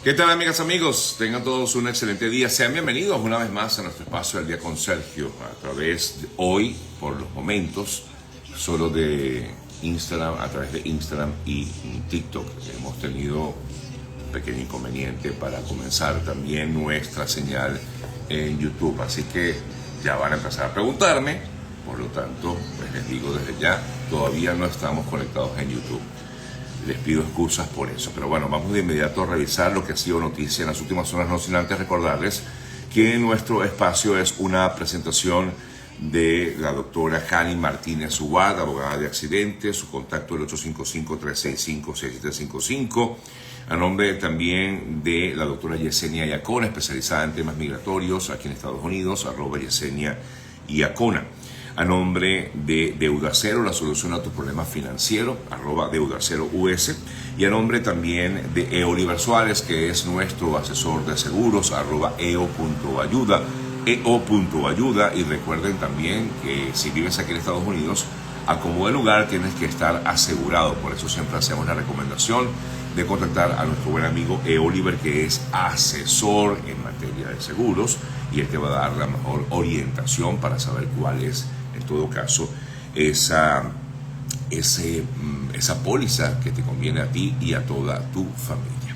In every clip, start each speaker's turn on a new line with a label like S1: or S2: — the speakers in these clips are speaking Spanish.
S1: ¿Qué tal, amigas, amigos? Tengan todos un excelente día. Sean bienvenidos una vez más a nuestro espacio del día con Sergio, a través de hoy, por los momentos, solo de Instagram, a través de Instagram y TikTok. Hemos tenido un pequeño inconveniente para comenzar también nuestra señal en YouTube, así que ya van a empezar a preguntarme. Por lo tanto, pues les digo desde ya, todavía no estamos conectados en YouTube. Les pido excusas por eso, pero bueno, vamos de inmediato a revisar lo que ha sido noticia en las últimas horas, no sin antes recordarles que nuestro espacio es una presentación de la doctora Jani Martínez Uvad, abogada de accidentes, su contacto el 855-365-6755, a nombre también de la doctora Yesenia Iacona, especializada en temas migratorios aquí en Estados Unidos, @Yesenia Iacona. A nombre de Deudacero, la solución a tu problema financiero, @DeudaceroUS, y a nombre también de Eoliver Suárez, que es nuestro asesor de seguros, @EO.ayuda, EO.ayuda. Y recuerden también que si vives aquí en Estados Unidos, a como de lugar tienes que estar asegurado. Por eso siempre hacemos la recomendación de contactar a nuestro buen amigo Eoliver, que es asesor en materia de seguros, y él te va a dar la mejor orientación para saber cuál es, en todo caso, esa póliza que te conviene a ti y a toda tu familia.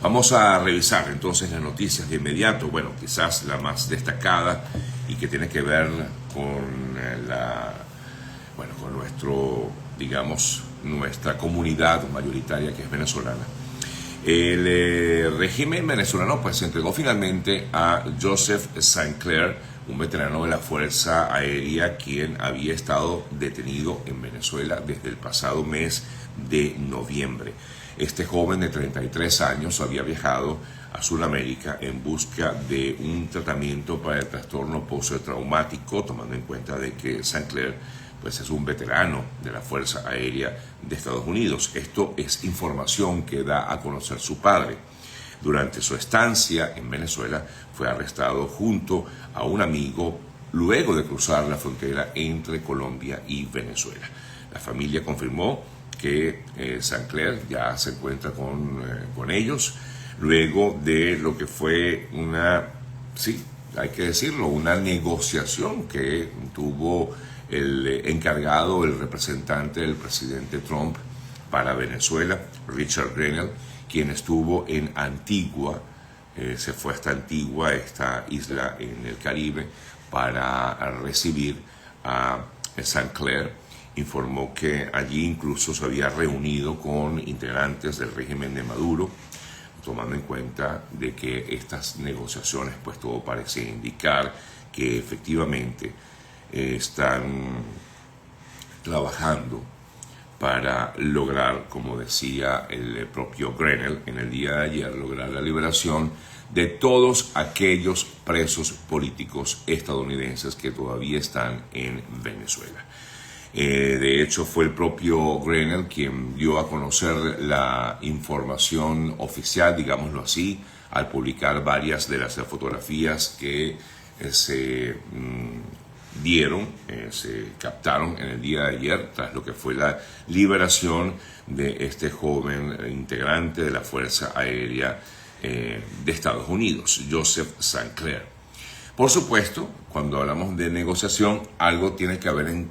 S1: Vamos a revisar entonces las noticias de inmediato. Bueno, quizás la más destacada y que tiene que ver con con nuestra comunidad mayoritaria, que es venezolana. El régimen venezolano pues se entregó finalmente a Joseph St. Clair, un veterano de la Fuerza Aérea, quien había estado detenido en Venezuela desde el pasado mes de noviembre. Este joven de 33 años había viajado a Sudamérica en busca de un tratamiento para el trastorno postraumático, tomando en cuenta de que St. Clair pues es un veterano de la Fuerza Aérea de Estados Unidos. Esto es información que da a conocer su padre. Durante su estancia en Venezuela fue arrestado junto a un amigo luego de cruzar la frontera entre Colombia y Venezuela. La familia confirmó que St. Clair ya se encuentra con ellos luego de lo que fue una negociación que tuvo el encargado, el representante del presidente Trump para Venezuela, Richard Grenell, quien estuvo en Antigua, se fue hasta Antigua, esta isla en el Caribe, para recibir a St. Clair. Informó que allí incluso se había reunido con integrantes del régimen de Maduro, tomando en cuenta de que estas negociaciones, pues todo parece indicar que efectivamente están trabajando para lograr, como decía el propio Grenell en el día de ayer, lograr la liberación de todos aquellos presos políticos estadounidenses que todavía están en Venezuela. De hecho, fue el propio Grenell quien dio a conocer la información oficial, digámoslo así, al publicar varias de las fotografías que se captaron en el día de ayer, tras lo que fue la liberación de este joven integrante de la Fuerza Aérea de Estados Unidos, Joseph St. Clair. Por supuesto, cuando hablamos de negociación, algo tiene que haber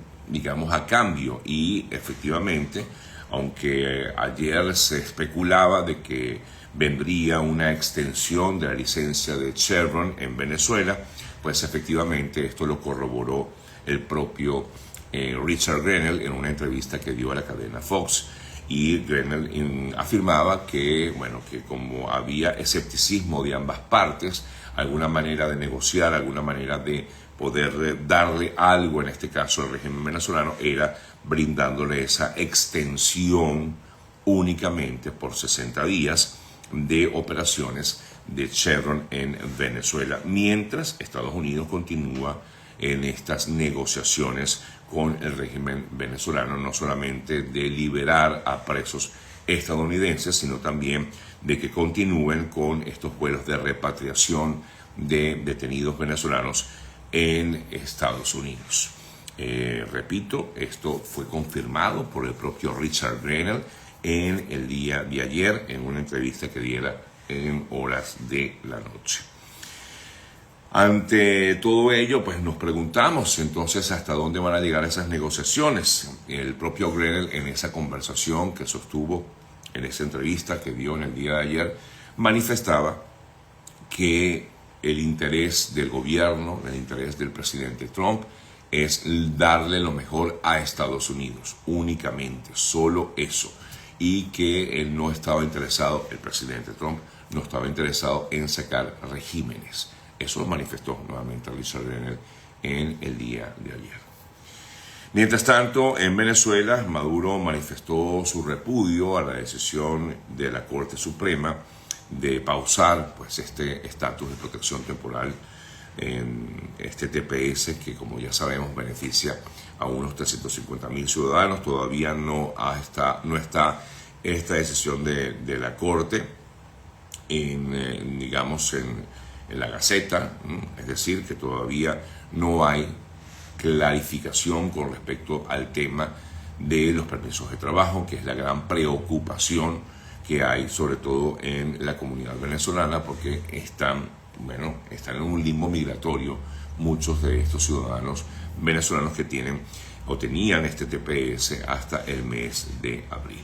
S1: a cambio, y efectivamente, aunque ayer se especulaba de que vendría una extensión de la licencia de Chevron en Venezuela, pues efectivamente esto lo corroboró el propio Richard Grenell en una entrevista que dio a la cadena Fox. Y Grenell afirmaba que como había escepticismo de ambas partes, alguna manera de negociar, alguna manera de poder darle algo, en este caso al régimen venezolano, era brindándole esa extensión únicamente por 60 días de operaciones de Chevron en Venezuela, mientras Estados Unidos continúa en estas negociaciones con el régimen venezolano, no solamente de liberar a presos estadounidenses, sino también de que continúen con estos vuelos de repatriación de detenidos venezolanos en Estados Unidos. Repito, esto fue confirmado por el propio Richard Grenell en el día de ayer, en una entrevista que diera en horas de la noche. Ante todo ello, pues nos preguntamos entonces hasta dónde van a llegar esas negociaciones. El propio Grenell, en esa conversación que sostuvo, en esa entrevista que dio en el día de ayer, manifestaba que el interés del gobierno, el interés del presidente Trump, es darle lo mejor a Estados Unidos, únicamente, solo eso. Y que él no estaba interesado, el presidente Trump, no estaba interesado en sacar regímenes. Eso lo manifestó nuevamente Richard Grenell en el día de ayer. Mientras tanto, en Venezuela, Maduro manifestó su repudio a la decisión de la Corte Suprema de pausar pues, este estatus de protección temporal en este TPS que, como ya sabemos, beneficia a unos 350.000 ciudadanos. Todavía no está esta decisión de la Corte digamos, en la Gaceta, es decir, que todavía no hay clarificación con respecto al tema de los permisos de trabajo, que es la gran preocupación que hay, sobre todo en la comunidad venezolana, porque están en un limbo migratorio muchos de estos ciudadanos venezolanos que tienen o tenían este TPS hasta el mes de abril.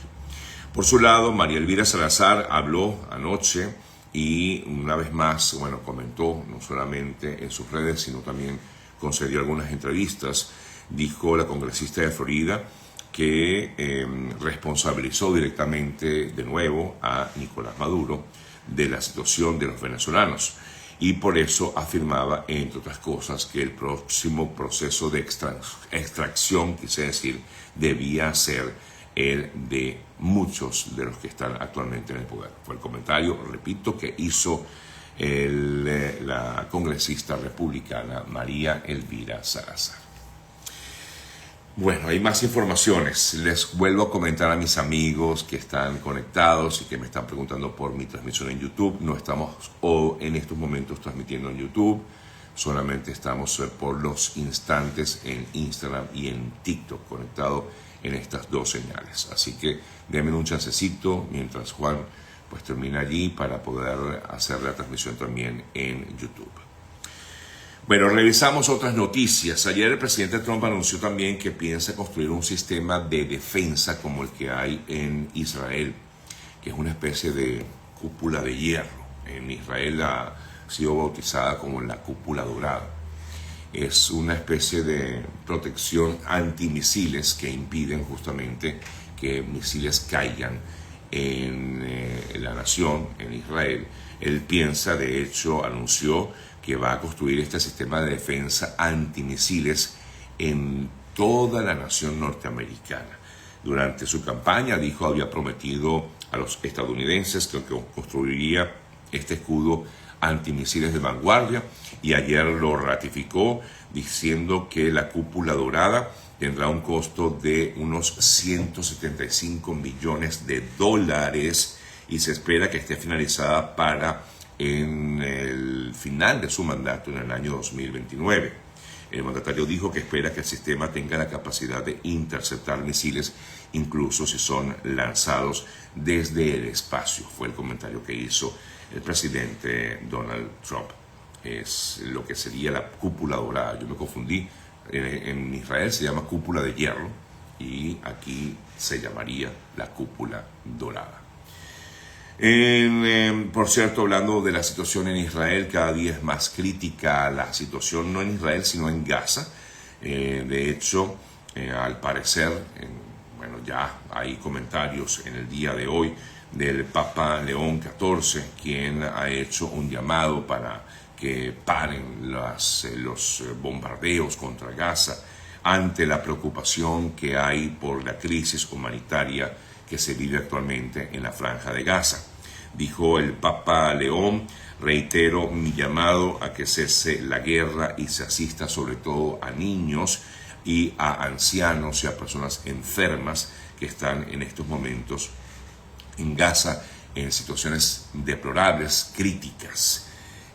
S1: Por su lado, María Elvira Salazar habló anoche y una vez más, comentó no solamente en sus redes, sino también concedió algunas entrevistas. Dijo la congresista de Florida que responsabilizó directamente de nuevo a Nicolás Maduro de la situación de los venezolanos y por eso afirmaba, entre otras cosas, que el próximo proceso de extracción, quise decir, debía ser el de muchos de los que están actualmente en el poder. Fue el comentario, repito, que hizo la congresista republicana María Elvira Salazar. Bueno, hay más informaciones. Les vuelvo a comentar a mis amigos que están conectados y que me están preguntando por mi transmisión en YouTube. No estamos en estos momentos transmitiendo en YouTube, solamente estamos por los instantes en Instagram y en TikTok conectado en estas dos señales. Así que denme un chancecito mientras Juan pues termina allí para poder hacer la transmisión también en YouTube. Bueno, revisamos otras noticias. Ayer el presidente Trump anunció también que piensa construir un sistema de defensa como el que hay en Israel, que es una especie de cúpula de hierro. En Israel ha sido bautizada como la cúpula dorada. Es una especie de protección antimisiles que impiden justamente que misiles caigan en la nación, en Israel. Él piensa, de hecho, anunció que va a construir este sistema de defensa antimisiles en toda la nación norteamericana. Durante su campaña dijo, había prometido a los estadounidenses que construiría este escudo antimisiles de vanguardia y ayer lo ratificó diciendo que la cúpula dorada tendrá un costo de unos 175 millones de dólares y se espera que esté finalizada para en el final de su mandato en el año 2029. El mandatario dijo que espera que el sistema tenga la capacidad de interceptar misiles, incluso si son lanzados desde el espacio. Fue el comentario que hizo el presidente Donald Trump. Es lo que sería la cúpula dorada. Yo me confundí. En Israel se llama cúpula de hierro y aquí se llamaría la cúpula dorada. Por cierto, hablando de la situación en Israel, cada día es más crítica la situación, no en Israel, sino en Gaza. De hecho, al parecer, ya hay comentarios en el día de hoy del Papa León XIV, quien ha hecho un llamado para que paren los bombardeos contra Gaza ante la preocupación que hay por la crisis humanitaria que se vive actualmente en la Franja de Gaza. Dijo el Papa León, reitero mi llamado a que cese la guerra y se asista sobre todo a niños y a ancianos y a personas enfermas que están en estos momentos en Gaza en situaciones deplorables, críticas.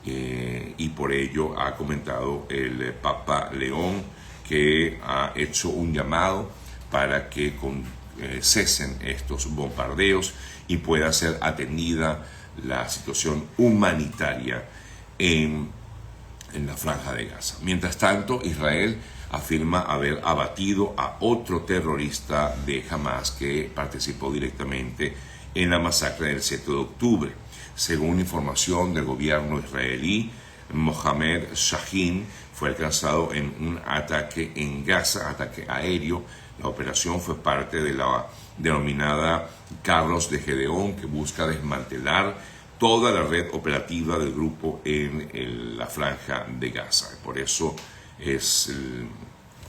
S1: Y por ello ha comentado el Papa León que ha hecho un llamado para que cesen estos bombardeos y pueda ser atendida la situación humanitaria en la Franja de Gaza. Mientras tanto, Israel afirma haber abatido a otro terrorista de Hamas que participó directamente en la masacre del 7 de octubre. Según información del gobierno israelí, Mohamed Shahin fue alcanzado en un ataque en Gaza, ataque aéreo. La operación fue parte de la denominada Carros de Gedeón, que busca desmantelar toda la red operativa del grupo en la Franja de Gaza. Por eso es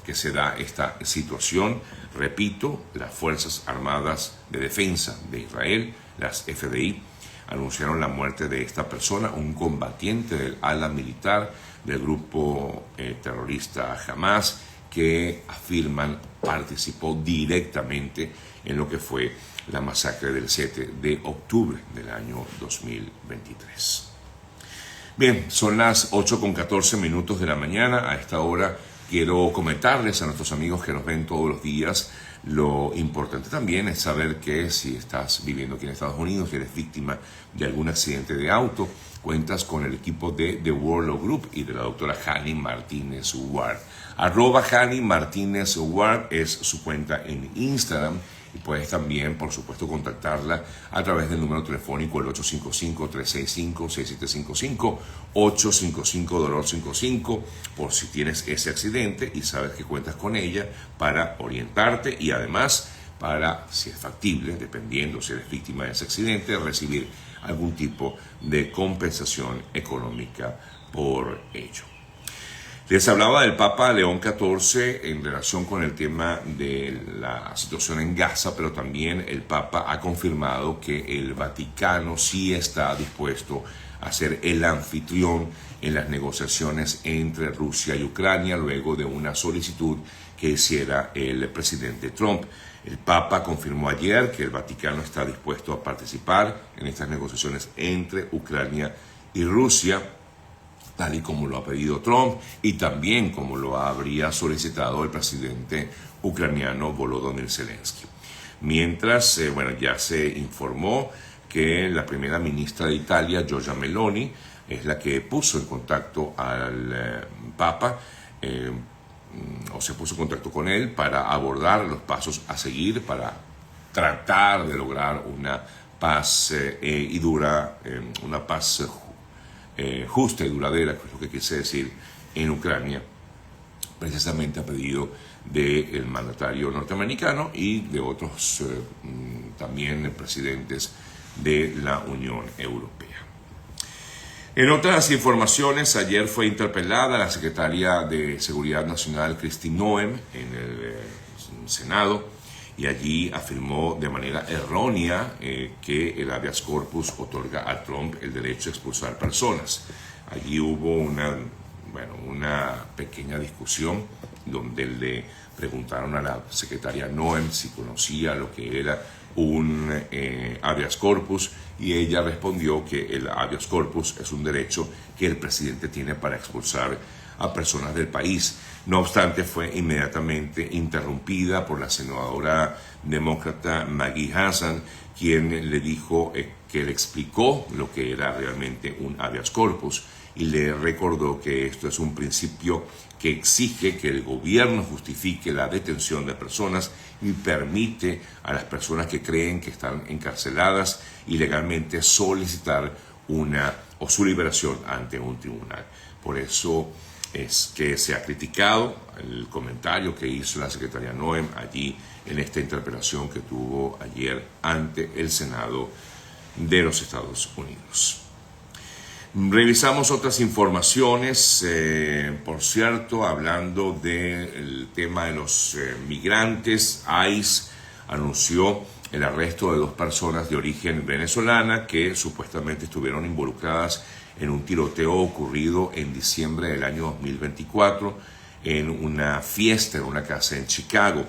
S1: que se da esta situación. Repito, las Fuerzas Armadas de Defensa de Israel, las FDI, anunciaron la muerte de esta persona, un combatiente del ala militar del grupo terrorista Hamas, que afirman participó directamente en lo que fue la masacre del 7 de octubre del año 2023. Bien, son las 8:14 de la mañana. A esta hora quiero comentarles a nuestros amigos que nos ven todos los días. Lo importante también es saber que si estás viviendo aquí en Estados Unidos y eres víctima de algún accidente de auto, cuentas con el equipo de The World Group y de la doctora Hani Martínez Ward. @Hani Martínez Ward es su cuenta en Instagram. Y puedes también, por supuesto, contactarla a través del número telefónico el 855-365-6755, 855-DOLOR55, por si tienes ese accidente y sabes que cuentas con ella para orientarte y además para, si es factible, dependiendo si eres víctima de ese accidente, recibir algún tipo de compensación económica por ello. Les hablaba del Papa León XIV en relación con el tema de la situación en Gaza, pero también el Papa ha confirmado que el Vaticano sí está dispuesto a ser el anfitrión en las negociaciones entre Rusia y Ucrania luego de una solicitud que hiciera el presidente Trump. El Papa confirmó ayer que el Vaticano está dispuesto a participar en estas negociaciones entre Ucrania y Rusia, tal y como lo ha pedido Trump y también como lo habría solicitado el presidente ucraniano Volodymyr Zelensky. Mientras, ya se informó que la primera ministra de Italia, Giorgia Meloni, es la que puso en contacto al Papa, o se puso en contacto con él para abordar los pasos a seguir para tratar de lograr una paz justa y duradera, que es lo que quise decir, en Ucrania, precisamente a pedido del mandatario norteamericano y de otros también presidentes de la Unión Europea. En otras informaciones, ayer fue interpelada la secretaria de Seguridad Nacional, Kristi Noem, en el Senado, y allí afirmó de manera errónea que el habeas corpus otorga a Trump el derecho a expulsar personas. Allí hubo una pequeña discusión donde le preguntaron a la secretaria Noem si conocía lo que era un habeas corpus, y ella respondió que el habeas corpus es un derecho que el presidente tiene para expulsar a personas del país. No obstante, fue inmediatamente interrumpida por la senadora demócrata Maggie Hassan, quien le dijo que le explicó lo que era realmente un habeas corpus y le recordó que esto es un principio que exige que el gobierno justifique la detención de personas y permite a las personas que creen que están encarceladas ilegalmente solicitar su liberación ante un tribunal. Por eso es que se ha criticado el comentario que hizo la secretaria Noem allí en esta interpelación que tuvo ayer ante el Senado de los Estados Unidos. Revisamos otras informaciones, por cierto, hablando del tema de los migrantes. ICE anunció el arresto de 2 personas de origen venezolana que supuestamente estuvieron involucradas en un tiroteo ocurrido en diciembre del año 2024 en una fiesta en una casa en Chicago.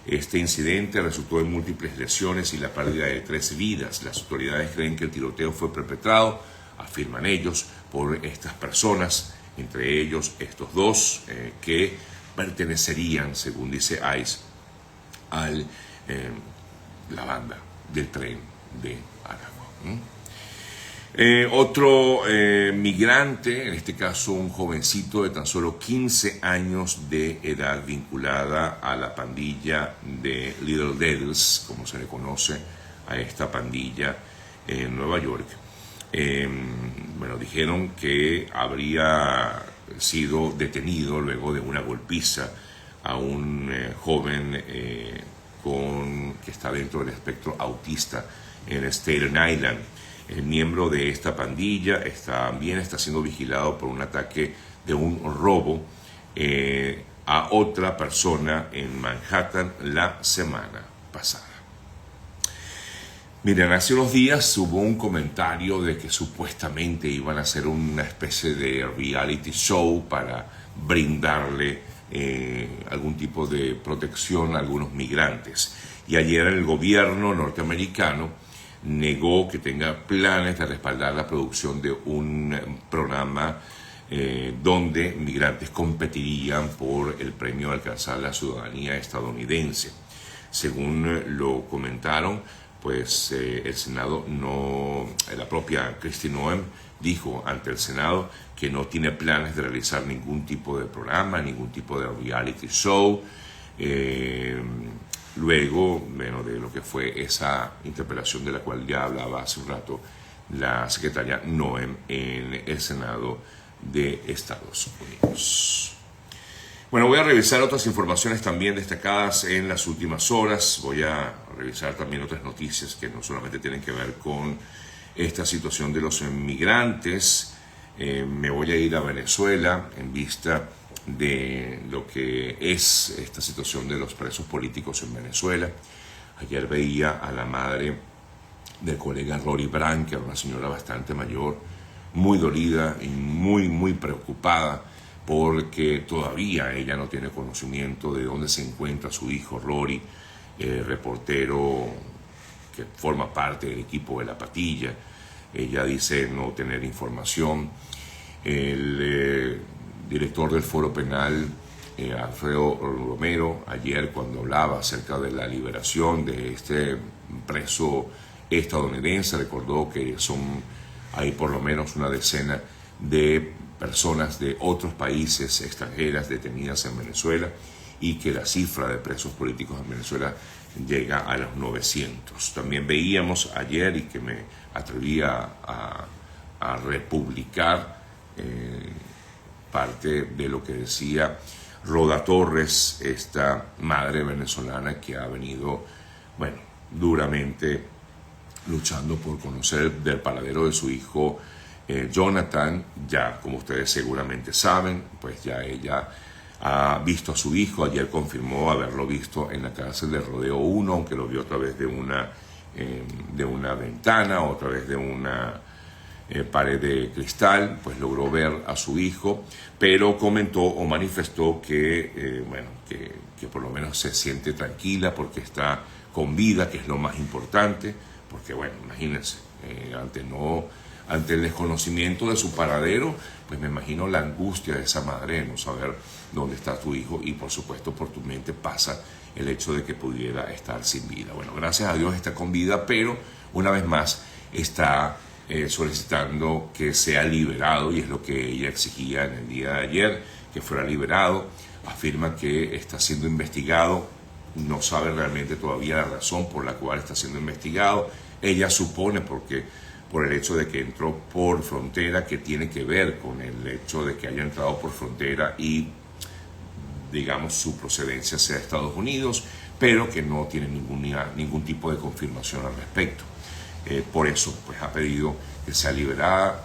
S1: Este incidente resultó en múltiples lesiones y la pérdida de 3 vidas. Las autoridades creen que el tiroteo fue perpetrado, afirman ellos, por estas personas, entre ellos estos 2 que pertenecerían, según dice ICE, a la banda del tren de Aragua. Otro migrante, en este caso un jovencito de tan solo 15 años de edad, vinculada a la pandilla de Little Devils, como se le conoce a esta pandilla en Nueva York. Bueno, dijeron que habría sido detenido luego de una golpiza a un joven que está dentro del espectro autista en Staten Island. El miembro de esta pandilla también está siendo vigilado por un ataque de un robo a otra persona en Manhattan la semana pasada. Miren, hace unos días hubo un comentario de que supuestamente iban a hacer una especie de reality show para brindarle algún tipo de protección a algunos migrantes. Y ayer el gobierno norteamericano negó que tenga planes de respaldar la producción de un programa donde migrantes competirían por el premio de alcanzar la ciudadanía estadounidense. Según lo comentaron, pues el Senado la propia Kristi Noem dijo ante el Senado que no tiene planes de realizar ningún tipo de programa, ningún tipo de reality show. Luego, bueno, de lo que fue esa interpelación de la cual ya hablaba hace un rato la secretaria Noem en el Senado de Estados Unidos. Bueno, voy a revisar otras informaciones también destacadas en las últimas horas. Voy a revisar también otras noticias que no solamente tienen que ver con esta situación de los inmigrantes. Me voy a ir a Venezuela en vista de lo que es esta situación de los presos políticos en Venezuela. Ayer veía a la madre del colega Rory Brant, que era una señora bastante mayor, muy dolida y muy preocupada porque todavía ella no tiene conocimiento de dónde se encuentra su hijo Rory, reportero que forma parte del equipo de La Patilla. Ella dice no tener información. El director del Foro Penal, Alfredo Romero, ayer cuando hablaba acerca de la liberación de este preso estadounidense, recordó que hay por lo menos una decena de personas de otros países extranjeras detenidas en Venezuela y que la cifra de presos políticos en Venezuela llega a los 900. También veíamos ayer, y que me atreví a republicar parte de lo que decía Roda Torres, esta madre venezolana que ha venido, bueno, duramente luchando por conocer del paradero de su hijo Jonathan. Ya, como ustedes seguramente saben, pues ya ella ha visto a su hijo. Ayer confirmó haberlo visto en la cárcel del Rodeo 1, aunque lo vio a través de una ventana o a través de una pared de cristal. Pues logró ver a su hijo, pero comentó o manifestó que, que por lo menos se siente tranquila porque está con vida, que es lo más importante, porque bueno, imagínense, ante el desconocimiento de su paradero, pues me imagino la angustia de esa madre de no saber dónde está tu hijo, y por supuesto por tu mente pasa el hecho de que pudiera estar sin vida. Bueno, gracias a Dios está con vida, pero una vez más está solicitando que sea liberado, y es lo que ella exigía en el día de ayer, que fuera liberado. Afirma que está siendo investigado, no sabe realmente todavía la razón por la cual está siendo investigado. Ella supone por el hecho de que entró por frontera, que tiene que ver con el hecho de que haya entrado por frontera y, digamos, su procedencia sea de Estados Unidos, pero que no tiene ningún tipo de confirmación al respecto. Por eso, pues ha pedido que sea liberado,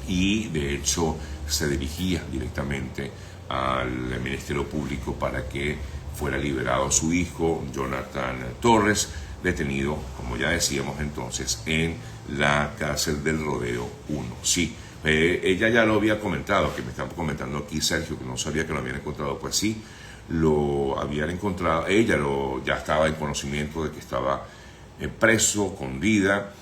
S1: y de hecho se dirigía directamente al Ministerio Público para que fuera liberado su hijo, Jonathan Torres, detenido, como ya decíamos entonces, en la cárcel del Rodeo 1. Sí, ella ya lo había comentado, que me están comentando aquí Sergio, que no sabía que lo habían encontrado. Pues sí, lo habían encontrado, ella ya estaba en conocimiento de que estaba preso, con vida,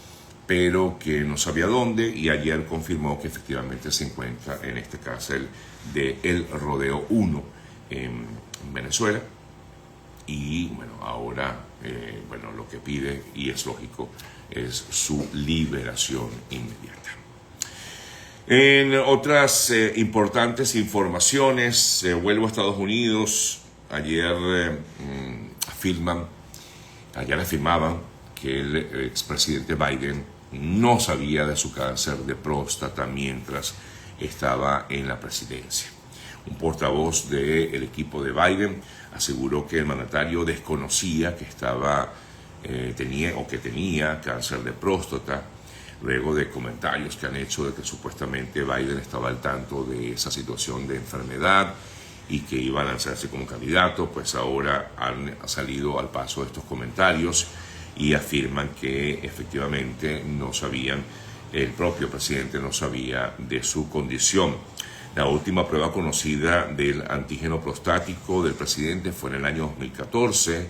S1: pero que no sabía dónde, y ayer confirmó que efectivamente se encuentra en esta cárcel de El Rodeo 1 en Venezuela. Y bueno, ahora lo que pide, y es lógico, es su liberación inmediata. En otras importantes informaciones, vuelvo a Estados Unidos. Ayer afirmaban que el expresidente Biden no sabía de su cáncer de próstata mientras estaba en la presidencia. Un portavoz del equipo de Biden aseguró que el mandatario desconocía que tenía cáncer de próstata, luego de comentarios que han hecho de que supuestamente Biden estaba al tanto de esa situación de enfermedad y que iba a lanzarse como candidato. Pues ahora han salido al paso estos comentarios y afirman que efectivamente el propio presidente no sabía de su condición. La última prueba conocida del antígeno prostático del presidente fue en el año 2014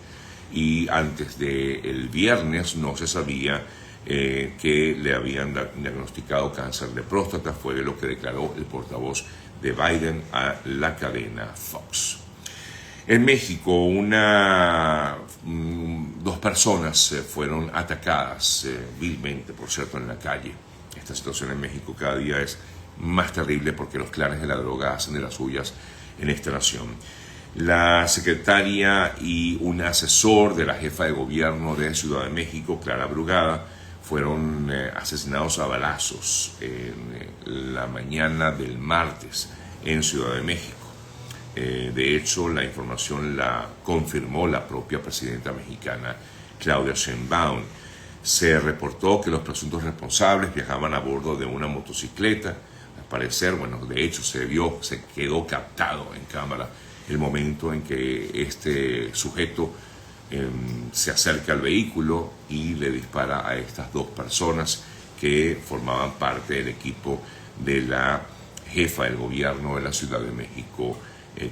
S1: y antes del viernes no se sabía que le habían diagnosticado cáncer de próstata. Fue lo que declaró el portavoz de Biden a la cadena Fox. En México, dos personas fueron atacadas vilmente, por cierto, en la calle. Esta situación en México cada día es más terrible porque los clanes de la droga hacen de las suyas en esta nación. La secretaria y un asesor de la jefa de gobierno de Ciudad de México, Clara Brugada, fueron asesinados a balazos en la mañana del martes en Ciudad de México. De hecho, la información la confirmó la propia presidenta mexicana, Claudia Sheinbaum. Se reportó que los presuntos responsables viajaban a bordo de una motocicleta. Al parecer, de hecho se quedó captado en cámara el momento en que este sujeto se acerca al vehículo y le dispara a estas dos personas que formaban parte del equipo de la jefa del gobierno de la Ciudad de México,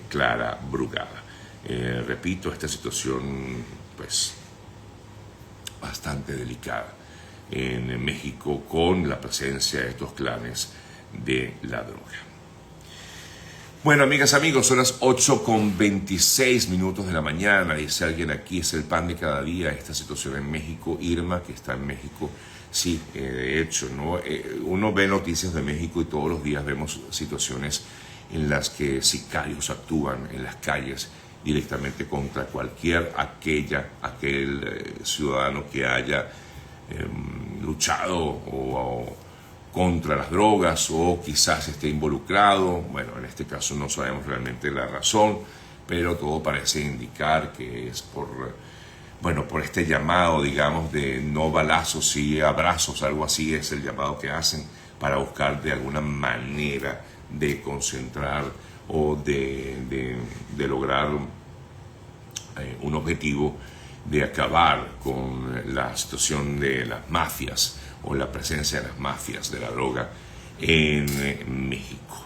S1: Clara Brugada. Repito, esta situación pues bastante delicada en México con la presencia de estos clanes de la droga. Bueno, amigas, amigos, son las 8:26 de la mañana. Dice alguien aquí, es el pan de cada día esta situación en México. Irma, que está en México, sí, de hecho, ¿no? Uno ve noticias de México y todos los días vemos situaciones en las que sicarios actúan en las calles directamente contra aquel ciudadano que haya luchado contra las drogas o quizás esté involucrado. Bueno, en este caso no sabemos realmente la razón, pero todo parece indicar que es por este llamado, digamos, de no balazos, sí abrazos, algo así es el llamado que hacen para buscar de alguna manera de concentrar o de lograr un objetivo de acabar con la situación de las mafias o la presencia de las mafias de la droga en México.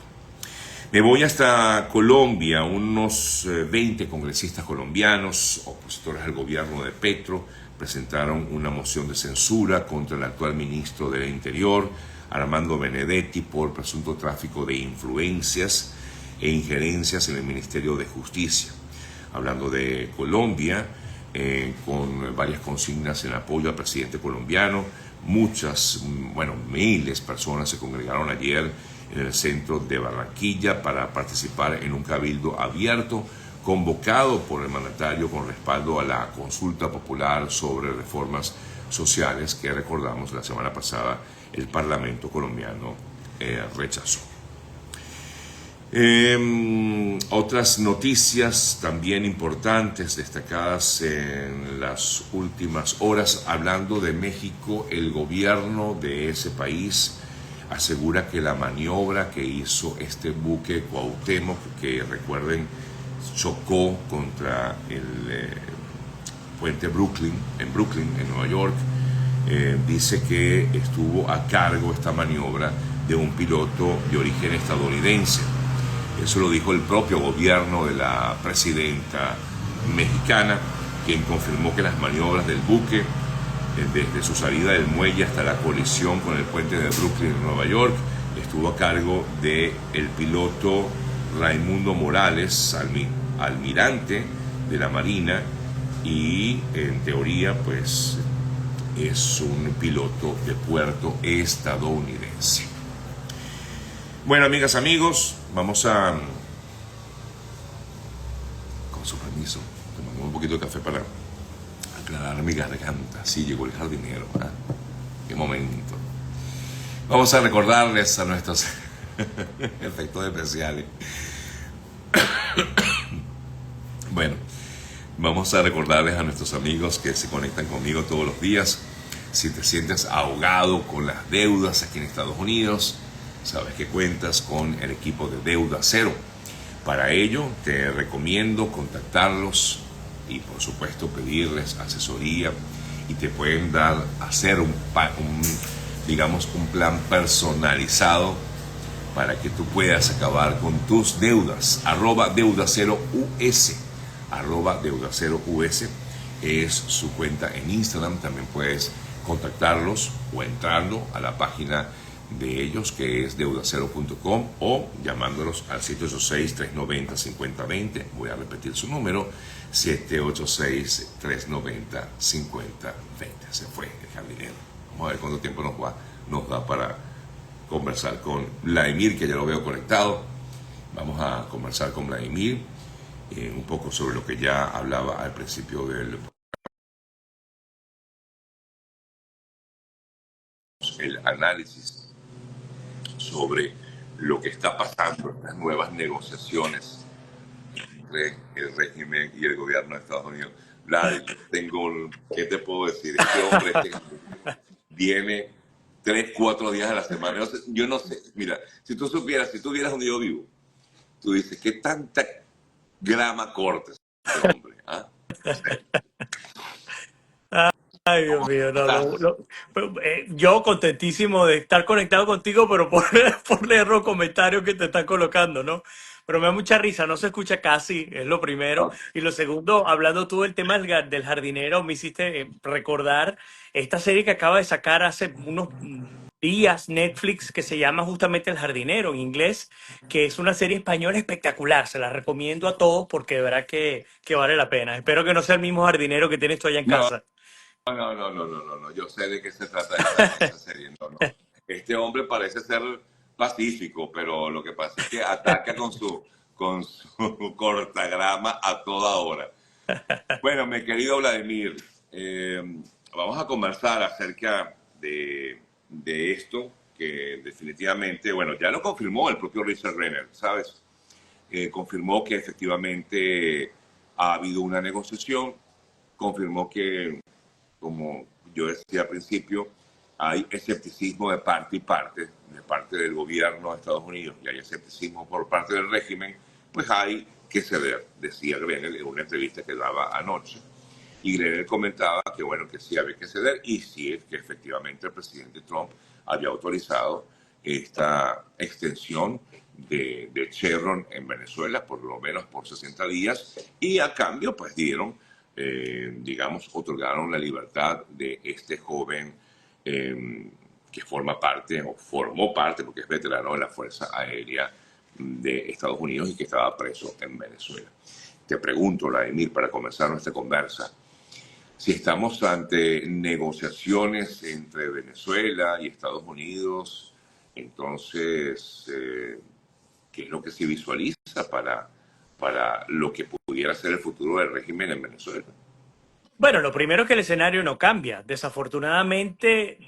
S1: Me voy hasta Colombia. Unos 20 congresistas colombianos, opositores al gobierno de Petro, presentaron una moción de censura contra el actual ministro del Interior, Armando Benedetti, por presunto tráfico de influencias e injerencias en el Ministerio de Justicia. Hablando de Colombia, con varias consignas en apoyo al presidente colombiano, miles de personas se congregaron ayer en el centro de Barranquilla para participar en un cabildo abierto convocado por el mandatario con respaldo a la consulta popular sobre reformas sociales que, recordamos, la semana pasada el Parlamento colombiano rechazó. Otras noticias también importantes destacadas en las últimas horas. Hablando de México, el gobierno de ese país asegura que la maniobra que hizo este buque Cuauhtémoc, que recuerden chocó contra el puente Brooklyn, en Nueva York, dice que estuvo a cargo esta maniobra de un piloto de origen estadounidense. Eso lo dijo el propio gobierno de la presidenta mexicana, quien confirmó que las maniobras del buque, desde su salida del muelle hasta la colisión con el puente de Brooklyn en Nueva York, estuvo a cargo del piloto Raimundo Morales, almirante de la Marina, y en teoría pues es un piloto de puerto estadounidense. Bueno, amigas, amigos, vamos a, con su permiso, tomar un poquito de café para aclarar mi garganta. Sí, llegó el jardinero, ¿ah? Qué momento. Vamos a recordarles a nuestros efectos especiales. Bueno, vamos a recordarles a nuestros amigos que se conectan conmigo todos los días. Si te sientes ahogado con las deudas aquí en Estados Unidos, sabes que cuentas con el equipo de Deuda Cero. Para ello, te recomiendo contactarlos y, por supuesto, pedirles asesoría y te pueden hacer digamos, un plan personalizado para que tú puedas acabar con tus deudas. @DeudaCeroUS. @DeudaCeroUS es su cuenta en Instagram. También puedes contactarlos o entrando a la página de ellos, que es deudacero.com, o llamándolos al 786-390-5020. Voy a repetir su número: 786-390-5020. Se fue el jardinero. Vamos a ver cuánto tiempo nos da para conversar con Vladimir, que ya lo veo conectado. Vamos a conversar con Vladimir un poco sobre lo que ya hablaba al principio del el análisis sobre lo que está pasando en las nuevas negociaciones entre el régimen y el gobierno de Estados Unidos. Vladimir, ¿qué te puedo decir? Este hombre viene 3, 4 días a la semana. Yo no sé, mira, si tú vieras donde yo vivo, tú dices, ¿qué tanta grama corta este hombre? ¿Ah?
S2: Ay, Dios mío, no,
S1: ¿Estás?
S2: yo contentísimo de estar conectado contigo, pero por leer los comentarios que te están colocando, ¿no? Pero me da mucha risa, no se escucha casi, es lo primero. Y lo segundo, hablando tú del tema del jardinero, me hiciste recordar esta serie que acaba de sacar hace unos días Netflix, que se llama justamente El Jardinero en inglés, que es una serie española espectacular. Se la recomiendo a todos porque de verdad que vale la pena. Espero que no sea el mismo jardinero que tienes tú allá en
S1: No,
S2: casa.
S1: no. Yo sé de qué se trata esa serie. No. Este hombre parece ser pacífico, pero lo que pasa es que ataca con su cortagrama a toda hora. Bueno, mi querido Vladimir, vamos a conversar acerca de esto que definitivamente, bueno, ya lo confirmó el propio Richard Renner, ¿sabes? Confirmó que efectivamente ha habido una negociación, confirmó que, como yo decía al principio, hay escepticismo de parte y parte, de parte del gobierno de Estados Unidos, y hay escepticismo por parte del régimen, pues hay que ceder, decía Grenell en una entrevista que daba anoche. Y Grenell comentaba que, bueno, que sí había que ceder, y sí es que efectivamente el presidente Trump había autorizado esta extensión de Chevron en Venezuela, por lo menos por 60 días, y a cambio, pues dieron, digamos, otorgaron la libertad de este joven que forma parte, o formó parte, porque es veterano de la Fuerza Aérea de Estados Unidos y que estaba preso en Venezuela. Te pregunto, Vladimir, para comenzar nuestra conversa, si estamos ante negociaciones entre Venezuela y Estados Unidos, entonces, ¿qué es lo que se visualiza para lo que pudiera ser el futuro del régimen en Venezuela?
S2: Bueno, lo primero es que el escenario no cambia. Desafortunadamente,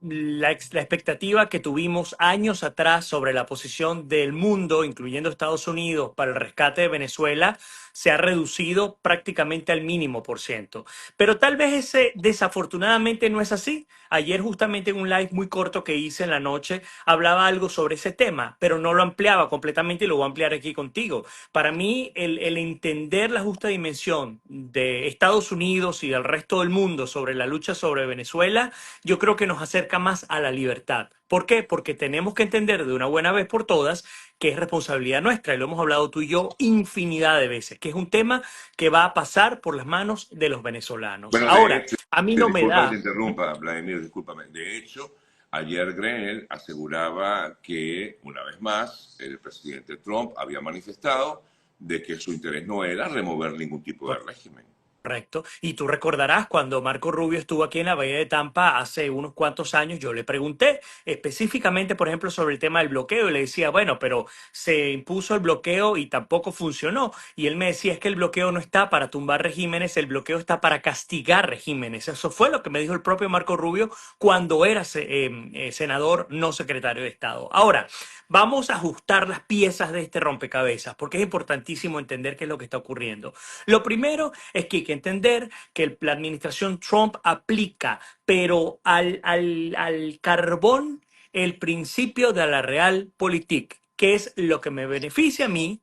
S2: la expectativa que tuvimos años atrás sobre la posición del mundo, incluyendo Estados Unidos, para el rescate de Venezuela, se ha reducido prácticamente al mínimo por ciento. Pero tal vez ese desafortunadamente no es así. Ayer justamente en un live muy corto que hice en la noche hablaba algo sobre ese tema, pero no lo ampliaba completamente y lo voy a ampliar aquí contigo. Para mí, el entender la justa dimensión de Estados Unidos y del resto del mundo sobre la lucha sobre Venezuela, yo creo que nos acerca más a la libertad. ¿Por qué? Porque tenemos que entender de una buena vez por todas que es responsabilidad nuestra, y lo hemos hablado tú y yo infinidad de veces, que es un tema que va a pasar por las manos de los venezolanos.
S1: Bueno, de
S2: Ahora,
S1: hecho,
S2: a mí no me
S1: disculpa que te
S2: da.
S1: interrumpa, Vladimir, discúlpame. De hecho, ayer Grenell aseguraba que, una vez más, el presidente Trump había manifestado de que su interés no era remover ningún tipo de régimen.
S2: Correcto. Y tú recordarás cuando Marco Rubio estuvo aquí en la Bahía de Tampa hace unos cuantos años, yo le pregunté específicamente, por ejemplo, sobre el tema del bloqueo y le decía, bueno, pero se impuso el bloqueo y tampoco funcionó. Y él me decía, es que el bloqueo no está para tumbar regímenes, el bloqueo está para castigar regímenes. Eso fue lo que me dijo el propio Marco Rubio cuando era senador, no secretario de Estado. Ahora, vamos a ajustar las piezas de este rompecabezas, porque es importantísimo entender qué es lo que está ocurriendo. Lo primero es que hay que entender que la administración Trump aplica, pero al carbón, el principio de la Realpolitik, que es lo que me beneficia a mí.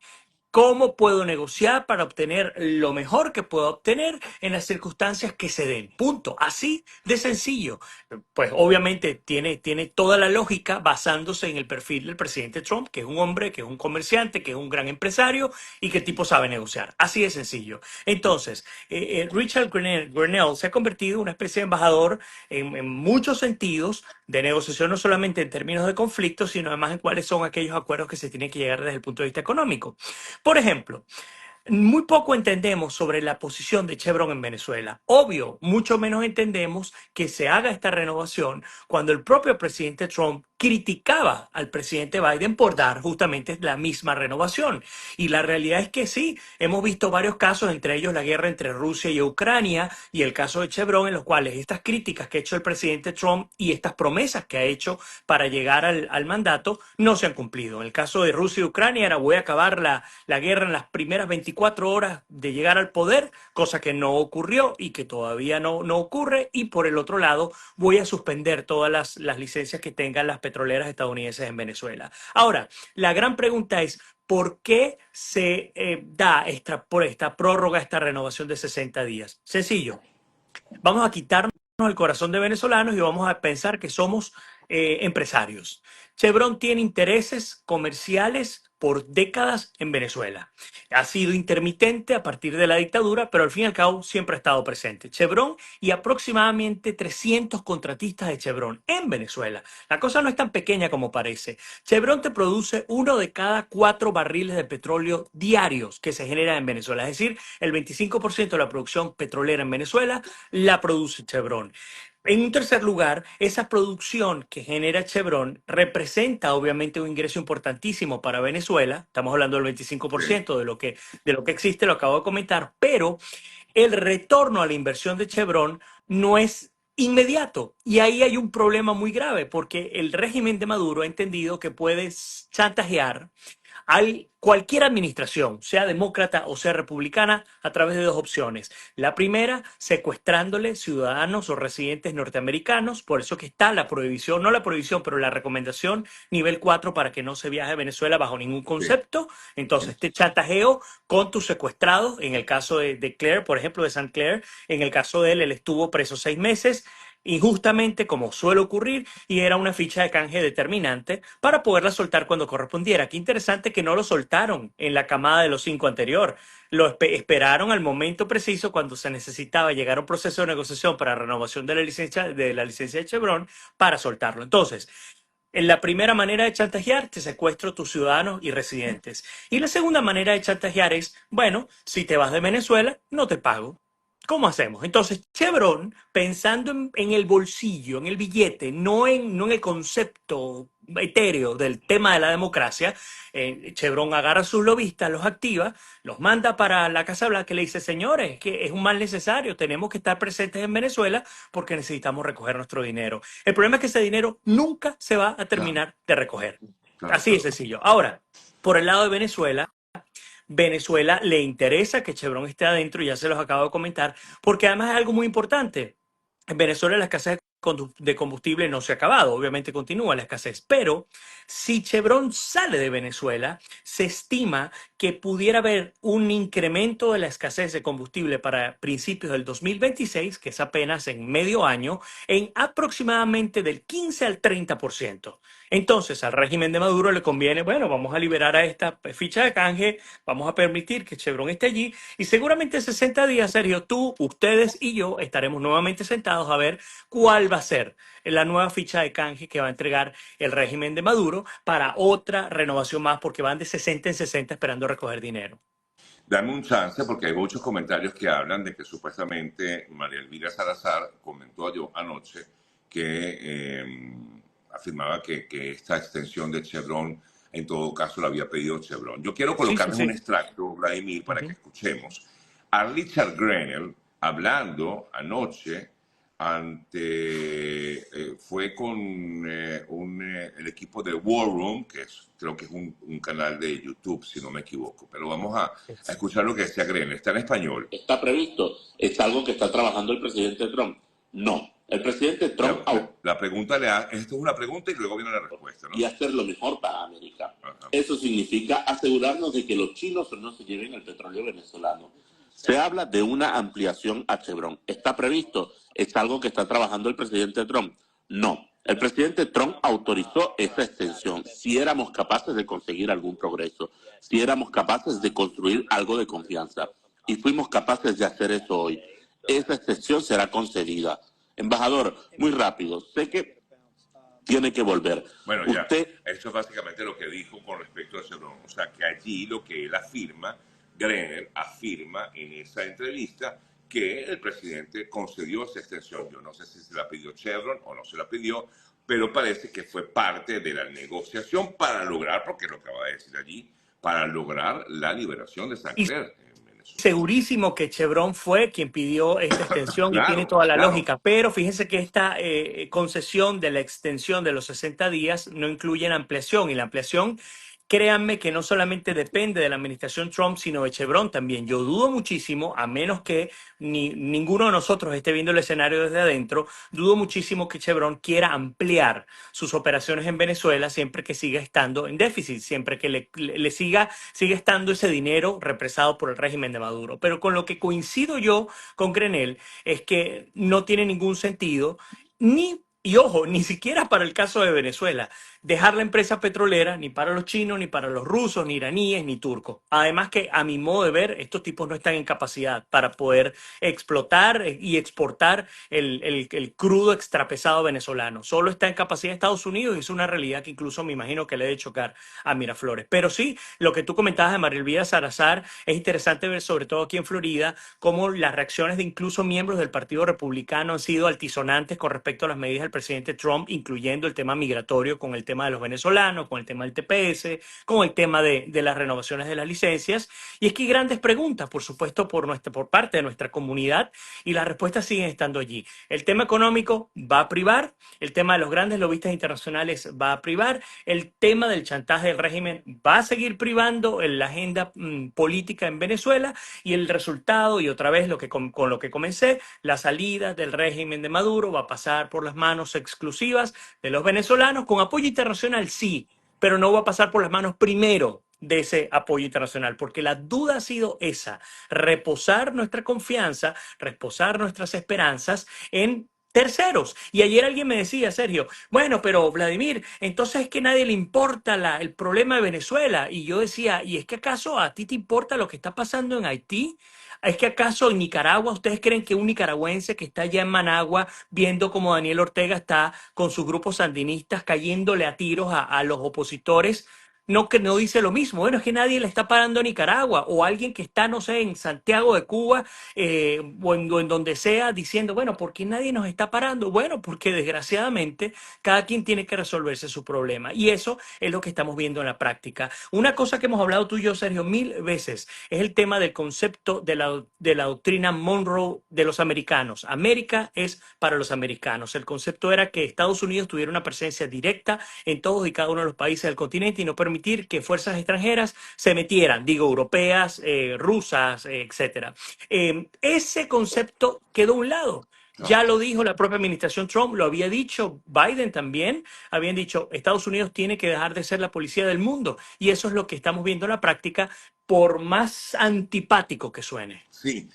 S2: ¿Cómo puedo negociar para obtener lo mejor que puedo obtener en las circunstancias que se den? Punto. Así de sencillo. Pues obviamente tiene toda la lógica basándose en el perfil del presidente Trump, que es un hombre, que es un comerciante, que es un gran empresario y que el tipo sabe negociar. Así de sencillo. Entonces, Richard Grenell se ha convertido en una especie de embajador en muchos sentidos de negociación, no solamente en términos de conflicto, sino además en cuáles son aquellos acuerdos que se tienen que llegar desde el punto de vista económico. Por ejemplo, muy poco entendemos sobre la posición de Chevron en Venezuela. Obvio, mucho menos entendemos que se haga esta renovación cuando el propio presidente Trump criticaba al presidente Biden por dar justamente la misma renovación. Y la realidad es que sí, hemos visto varios casos, entre ellos la guerra entre Rusia y Ucrania y el caso de Chevron, en los cuales estas críticas que ha hecho el presidente Trump y estas promesas que ha hecho para llegar al mandato no se han cumplido. En el caso de Rusia y Ucrania era voy a acabar la guerra en las primeras 24 horas de llegar al poder, cosa que no ocurrió y que todavía no ocurre. Y por el otro lado, voy a suspender todas las licencias que tengan las petroleras estadounidenses en Venezuela. Ahora, la gran pregunta es, ¿por qué se da por esta prórroga, esta renovación de 60 días? Sencillo, vamos a quitarnos el corazón de venezolanos y vamos a pensar que somos empresarios. Chevron tiene intereses comerciales por décadas en Venezuela. Ha sido intermitente a partir de la dictadura, pero al fin y al cabo siempre ha estado presente. Chevron y aproximadamente 300 contratistas de Chevron en Venezuela. La cosa no es tan pequeña como parece. Chevron te produce uno de cada 4 barriles de petróleo diarios que se generan en Venezuela. Es decir, el 25% de la producción petrolera en Venezuela la produce Chevron. En un tercer lugar, esa producción que genera Chevron representa obviamente un ingreso importantísimo para Venezuela. Estamos hablando del
S1: Sí,
S2: 25% de lo que existe, lo acabo de comentar, pero el retorno a la inversión de Chevron no es inmediato. Y ahí hay un problema muy grave, porque el régimen de Maduro ha entendido que puede chantajear hay cualquier administración, sea demócrata o sea republicana, a través de dos opciones. La primera, secuestrándole ciudadanos o residentes norteamericanos, por eso que está la prohibición, no la prohibición, pero la recomendación nivel 4 para que no se viaje a Venezuela bajo ningún
S1: sí,
S2: concepto. Entonces, te chantajeo con tus secuestrados, en el caso de Claire, por ejemplo, de St. Clair, en el caso de él estuvo preso 6 meses injustamente, como suele ocurrir, y era una ficha de canje determinante para poderla soltar cuando correspondiera. Qué interesante que no lo soltaron en la camada de los 5 anterior. Lo esperaron al momento preciso cuando se necesitaba llegar a un proceso de negociación para renovación de la licencia de Chevron para soltarlo. Entonces, en la primera manera de chantajear, te secuestro tus ciudadanos y residentes. Y la segunda manera de chantajear es, bueno, si te vas de Venezuela, no te pago. ¿Cómo hacemos? Entonces, Chevron, pensando en el bolsillo, en el billete, no en el concepto etéreo del tema de la democracia, Chevron agarra a sus lobistas, los activa, los manda para la Casa Blanca y le dice, señores, que es un mal necesario, tenemos que estar presentes en Venezuela porque necesitamos recoger nuestro dinero. El problema es que ese dinero nunca se va a
S1: claro,
S2: terminar de recoger.
S1: claro,
S2: Así de
S1: claro.
S2: sencillo. Ahora, por el lado de Venezuela le interesa que Chevron esté adentro, ya se los acabo de comentar, porque además es algo muy importante. En Venezuela la escasez de combustible no se ha acabado, obviamente continúa la escasez, pero si Chevron sale de Venezuela, se estima que pudiera haber un incremento de la escasez de combustible para principios del 2026, que es apenas en medio año, en aproximadamente del 15 al 30%. Entonces, al régimen de Maduro le conviene, bueno, vamos a liberar a esta ficha de canje, vamos a permitir que Chevron esté allí y seguramente en 60 días, Sergio, tú, ustedes y yo estaremos nuevamente sentados a ver cuál va a ser la nueva ficha de canje que va a entregar el régimen de Maduro para otra renovación más, porque van de 60 en 60 esperando recoger dinero.
S1: Dame un chance porque hay muchos comentarios que hablan de que supuestamente María Elvira Salazar comentó yo anoche que afirmaba que esta extensión de Chevron en todo caso la había pedido Chevron. Yo quiero
S2: Sí, sí,
S1: colocarles un
S2: sí.
S1: extracto, Vladimir, para que
S2: Ujú.
S1: escuchemos a Richard Grenell hablando anoche fue con el equipo de War Room, creo que es un canal de YouTube, si no me equivoco. Pero vamos a escuchar lo que decía Gren. Está en español.
S3: ¿Está previsto? ¿Es algo que está trabajando el presidente Trump? No. El presidente Trump
S1: La pregunta esto es una pregunta y luego viene la respuesta, ¿no?
S3: y hacer lo mejor para América.
S1: Ajá.
S3: Eso significa asegurarnos de que los chinos no se lleven el petróleo venezolano. Se habla de una ampliación a Chevron. ¿Está previsto? ¿Es algo que está trabajando el presidente Trump? No. El presidente Trump autorizó esa extensión si éramos capaces de conseguir algún progreso, si éramos capaces de construir algo de confianza. Y fuimos capaces de hacer eso hoy. Esa extensión será concedida. Embajador, muy rápido. Sé que tiene que volver.
S1: Bueno, ya, esto es básicamente lo que dijo con respecto a Chevron. O sea, que allí lo que él afirma, Grenell afirma en esa entrevista que el presidente concedió esa extensión. Yo no sé si se la pidió Chevron o no se la pidió, pero parece que fue parte de la negociación para lograr, porque lo acaba de decir allí, para lograr la liberación de
S2: Y
S1: Sancler en Venezuela.
S2: segurísimo que Chevron fue quien pidió esta extensión y tiene
S1: Claro,
S2: toda la
S1: claro.
S2: lógica, pero fíjense que esta concesión de la extensión de los 60 días no incluye la ampliación y la ampliación, créanme que no solamente depende de la administración Trump, sino de Chevron también. Yo dudo muchísimo, a menos que ninguno de nosotros esté viendo el escenario desde adentro, dudo muchísimo que Chevron quiera ampliar sus operaciones en Venezuela siempre que siga estando en déficit, siempre que le siga estando ese dinero represado por el régimen de Maduro. Pero con lo que coincido yo con Grenell es que no tiene ningún sentido y ojo, ni siquiera para el caso de Venezuela, dejar la empresa petrolera ni para los chinos, ni para los rusos, ni iraníes, ni turcos. Además que a mi modo de ver, estos tipos no están en capacidad para poder explotar y exportar el crudo extrapesado venezolano. Solo está en capacidad Estados Unidos y es una realidad que incluso me imagino que le debe chocar a Miraflores. Pero sí, lo que tú comentabas de María Elvira Salazar es interesante ver, sobre todo aquí en Florida, cómo las reacciones de incluso miembros del Partido Republicano han sido altisonantes con respecto a las medidas del presidente Trump, incluyendo el tema migratorio, con el tema de los venezolanos, con el tema del TPS, con el tema de las renovaciones de las licencias. Y es que hay grandes preguntas, por supuesto, por parte de nuestra comunidad, y las respuestas siguen estando allí. El tema económico va a privar, el tema de los grandes lobistas internacionales va a privar, el tema del chantaje del régimen va a seguir privando en la agenda política en Venezuela, y el resultado, y otra vez con lo que comencé, la salida del régimen de Maduro va a pasar por las manos exclusivas de los venezolanos, con apoyo internacional sí, pero no va a pasar por las manos primero de ese apoyo internacional, porque la duda ha sido esa, reposar nuestra confianza, reposar nuestras esperanzas en terceros. Y ayer alguien me decía, Sergio, bueno, pero Vladimir, entonces es que a nadie le importa el problema de Venezuela. Y yo decía, ¿y es que acaso a ti te importa lo que está pasando en Haití? ¿Es que acaso en Nicaragua ustedes creen que un nicaragüense que está allá en Managua viendo como Daniel Ortega está con sus grupos sandinistas cayéndole a tiros a los opositores, no, que no dice lo mismo? Bueno, es que nadie le está parando a Nicaragua, o alguien que está, no sé, en Santiago de Cuba o en donde sea, diciendo, bueno, ¿por qué nadie nos está parando? Bueno, porque desgraciadamente cada quien tiene que resolverse su problema, y eso es lo que estamos viendo en la práctica. Una cosa que hemos hablado tú y yo, Sergio, mil veces, es el tema del concepto de la doctrina Monroe de los americanos. América es para los americanos. El concepto era que Estados Unidos tuviera una presencia directa en todos y cada uno de los países del continente y no permitir que fuerzas extranjeras se metieran, digo, europeas, rusas, etcétera. Ese concepto quedó a un lado. Ya lo dijo la propia administración Trump, lo había dicho Biden también, habían dicho, Estados Unidos tiene que dejar de ser la policía del mundo, y eso es lo que estamos viendo en la práctica, por más antipático que suene.
S1: Sí.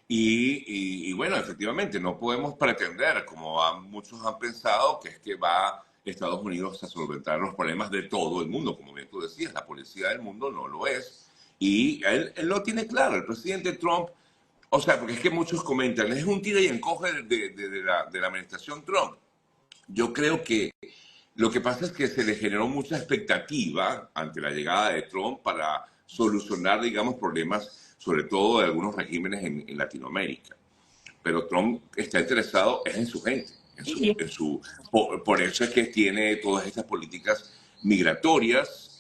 S1: Y bueno, efectivamente, no podemos pretender, como muchos han pensado, que es que va Estados Unidos a solventar los problemas de todo el mundo. Como bien tú decías, la policía del mundo no lo es. Y él lo tiene claro, el presidente Trump. O sea, porque es que muchos comentan, es un tira y encoge de la administración Trump. Yo creo que lo que pasa es que se le generó mucha expectativa ante la llegada de Trump para solucionar, digamos, problemas, sobre todo de algunos regímenes en Latinoamérica. Pero Trump está interesado es en su gente,
S2: Y,
S1: por eso es que tiene todas estas políticas migratorias,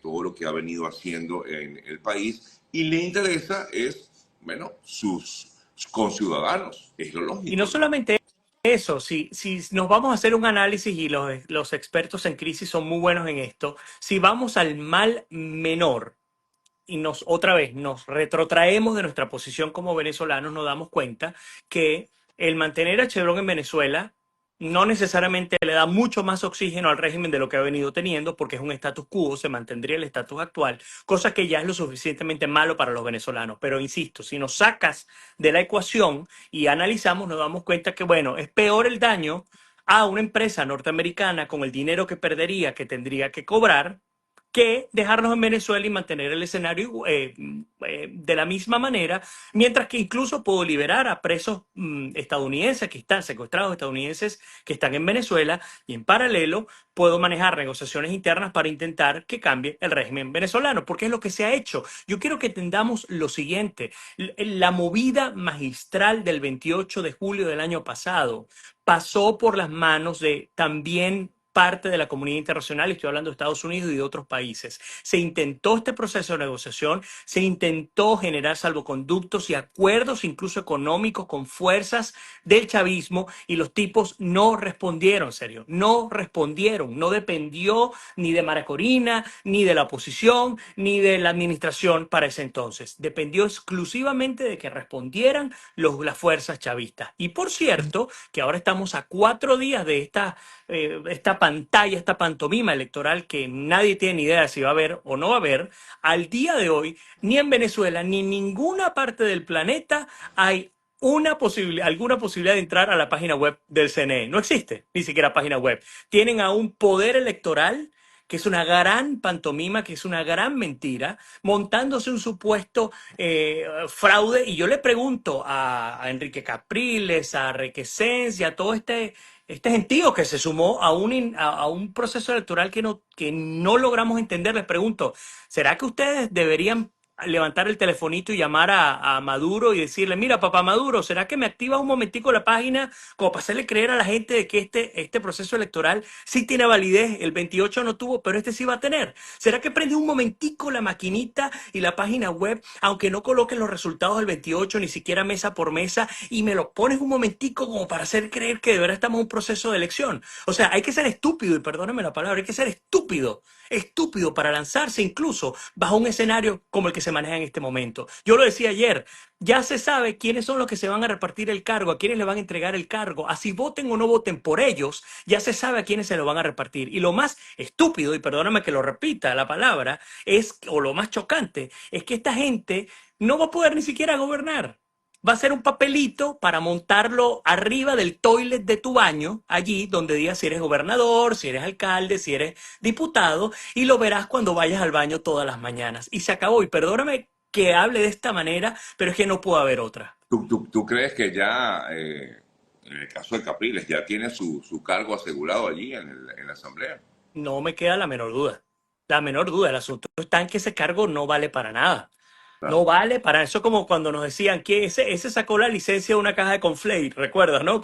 S1: todo lo que ha venido haciendo en el país, y le interesa es, bueno, sus conciudadanos, es lo
S2: y no
S1: lógico, ¿no?
S2: solamente eso, si nos vamos a hacer un análisis y los expertos en crisis son muy buenos en esto, si vamos al mal menor, y otra vez nos retrotraemos de nuestra posición como venezolanos, nos damos cuenta que el mantener a Chevron en Venezuela no necesariamente le da mucho más oxígeno al régimen de lo que ha venido teniendo, porque es un status quo, se mantendría el estatus actual, cosa que ya es lo suficientemente malo para los venezolanos. Pero insisto, si nos sacas de la ecuación y analizamos, nos damos cuenta que, bueno, es peor el daño a una empresa norteamericana con el dinero que perdería, que tendría que cobrar, que dejarnos en Venezuela y mantener el escenario de la misma manera, mientras que incluso puedo liberar a presos estadounidenses que están secuestrados, estadounidenses que están en Venezuela, y en paralelo puedo manejar negociaciones internas para intentar que cambie el régimen venezolano, porque es lo que se ha hecho. Yo quiero que entendamos lo siguiente: la movida magistral del 28 de julio del año pasado pasó por las manos de también parte de la comunidad internacional, estoy hablando de Estados Unidos y de otros países. Se intentó este proceso de negociación, se intentó generar salvoconductos y acuerdos incluso económicos con fuerzas del chavismo, y los tipos no respondieron, serio, no respondieron, no dependió ni de María Corina, ni de la oposición, ni de la administración para ese entonces. Dependió exclusivamente de que respondieran las fuerzas chavistas. Y por cierto, que ahora estamos a 4 días de esta pantalla, esta pantomima electoral que nadie tiene ni idea de si va a haber o no va a haber. Al día de hoy, ni en Venezuela ni en ninguna parte del planeta hay alguna posibilidad de entrar a la página web del CNE. No existe ni siquiera página web. Tienen a un poder electoral que es una gran pantomima, que es una gran mentira, montándose un supuesto fraude. Y yo le pregunto a Enrique Capriles, a Requesens y a todo este gentío que se sumó a un proceso electoral que no logramos entender. Les pregunto, ¿será que ustedes deberían levantar el telefonito y llamar a Maduro y decirle: mira, papá Maduro, ¿será que me activas un momentico la página como para hacerle creer a la gente de que este proceso electoral sí tiene validez? El 28 no tuvo, pero este sí va a tener. ¿Será que prendes un momentico la maquinita y la página web, aunque no coloques los resultados del 28 ni siquiera mesa por mesa, y me lo pones un momentico como para hacer creer que de verdad estamos en un proceso de elección? O sea, hay que ser estúpido, y perdóname la palabra, hay que ser estúpido para lanzarse incluso bajo un escenario como el que se maneja en este momento. Yo lo decía ayer, ya se sabe quiénes son los que se van a repartir el cargo, a quiénes le van a entregar el cargo, así voten o no voten por ellos, ya se sabe a quiénes se lo van a repartir. Y lo más estúpido, y perdóname que lo repita la palabra, o lo más chocante, es que esta gente no va a poder ni siquiera gobernar. Va a ser un papelito para montarlo arriba del toilet de tu baño, allí donde digas si eres gobernador, si eres alcalde, si eres diputado, y lo verás cuando vayas al baño todas las mañanas. Y se acabó. Y perdóname que hable de esta manera, pero es que no puede haber otra.
S1: ¿Tú crees que ya, en el caso de Capriles, ya tiene su cargo asegurado allí en la Asamblea?
S2: No me queda la menor duda. La menor duda. El asunto está en que ese cargo no vale para nada. No
S1: Claro.
S2: vale para eso, como cuando nos decían que ese sacó la licencia de una caja de Conflate, ¿recuerdas, no?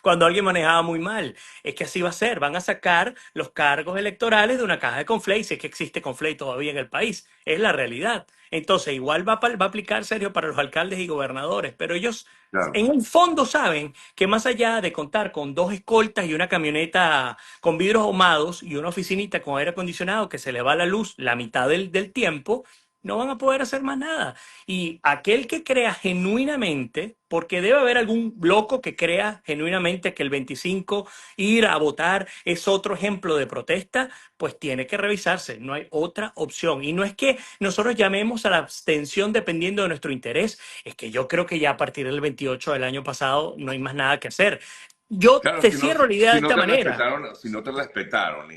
S2: Cuando alguien manejaba muy mal. Es que así va a ser, van a sacar los cargos electorales de una caja de Conflate, si es que existe Conflate todavía en el país, es la realidad. Entonces, igual va a aplicar, serio, para los alcaldes y gobernadores, pero ellos
S1: Claro.
S2: en el fondo saben que más allá de contar con 2 escoltas y una camioneta con vidrios ahumados y una oficinita con aire acondicionado que se le va la luz la mitad del tiempo, no van a poder hacer más nada. Y aquel que crea genuinamente, porque debe haber algún loco que crea genuinamente que el 25 ir a votar es otro ejemplo de protesta, pues tiene que revisarse. No hay otra opción. Y no es que nosotros llamemos a la abstención dependiendo de nuestro interés, es que yo creo que ya a partir del 28 del año pasado no hay más nada que hacer. Yo
S1: Claro,
S2: te cierro la idea de esta manera.
S1: si no te respetaron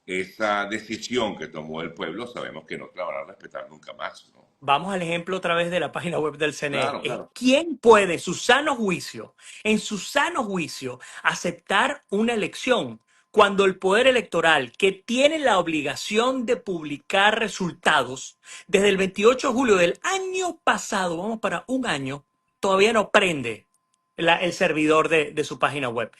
S1: esa decisión que tomó el pueblo, sabemos que no te la van a respetar nunca más, ¿no?
S2: Vamos al ejemplo otra vez de la página web del CNE.
S1: Claro, claro.
S2: ¿Quién puede, en su sano juicio, aceptar una elección cuando el poder electoral, que tiene la obligación de publicar resultados, desde el 28 de julio del año pasado, vamos para un año, todavía no prende el servidor de su página web?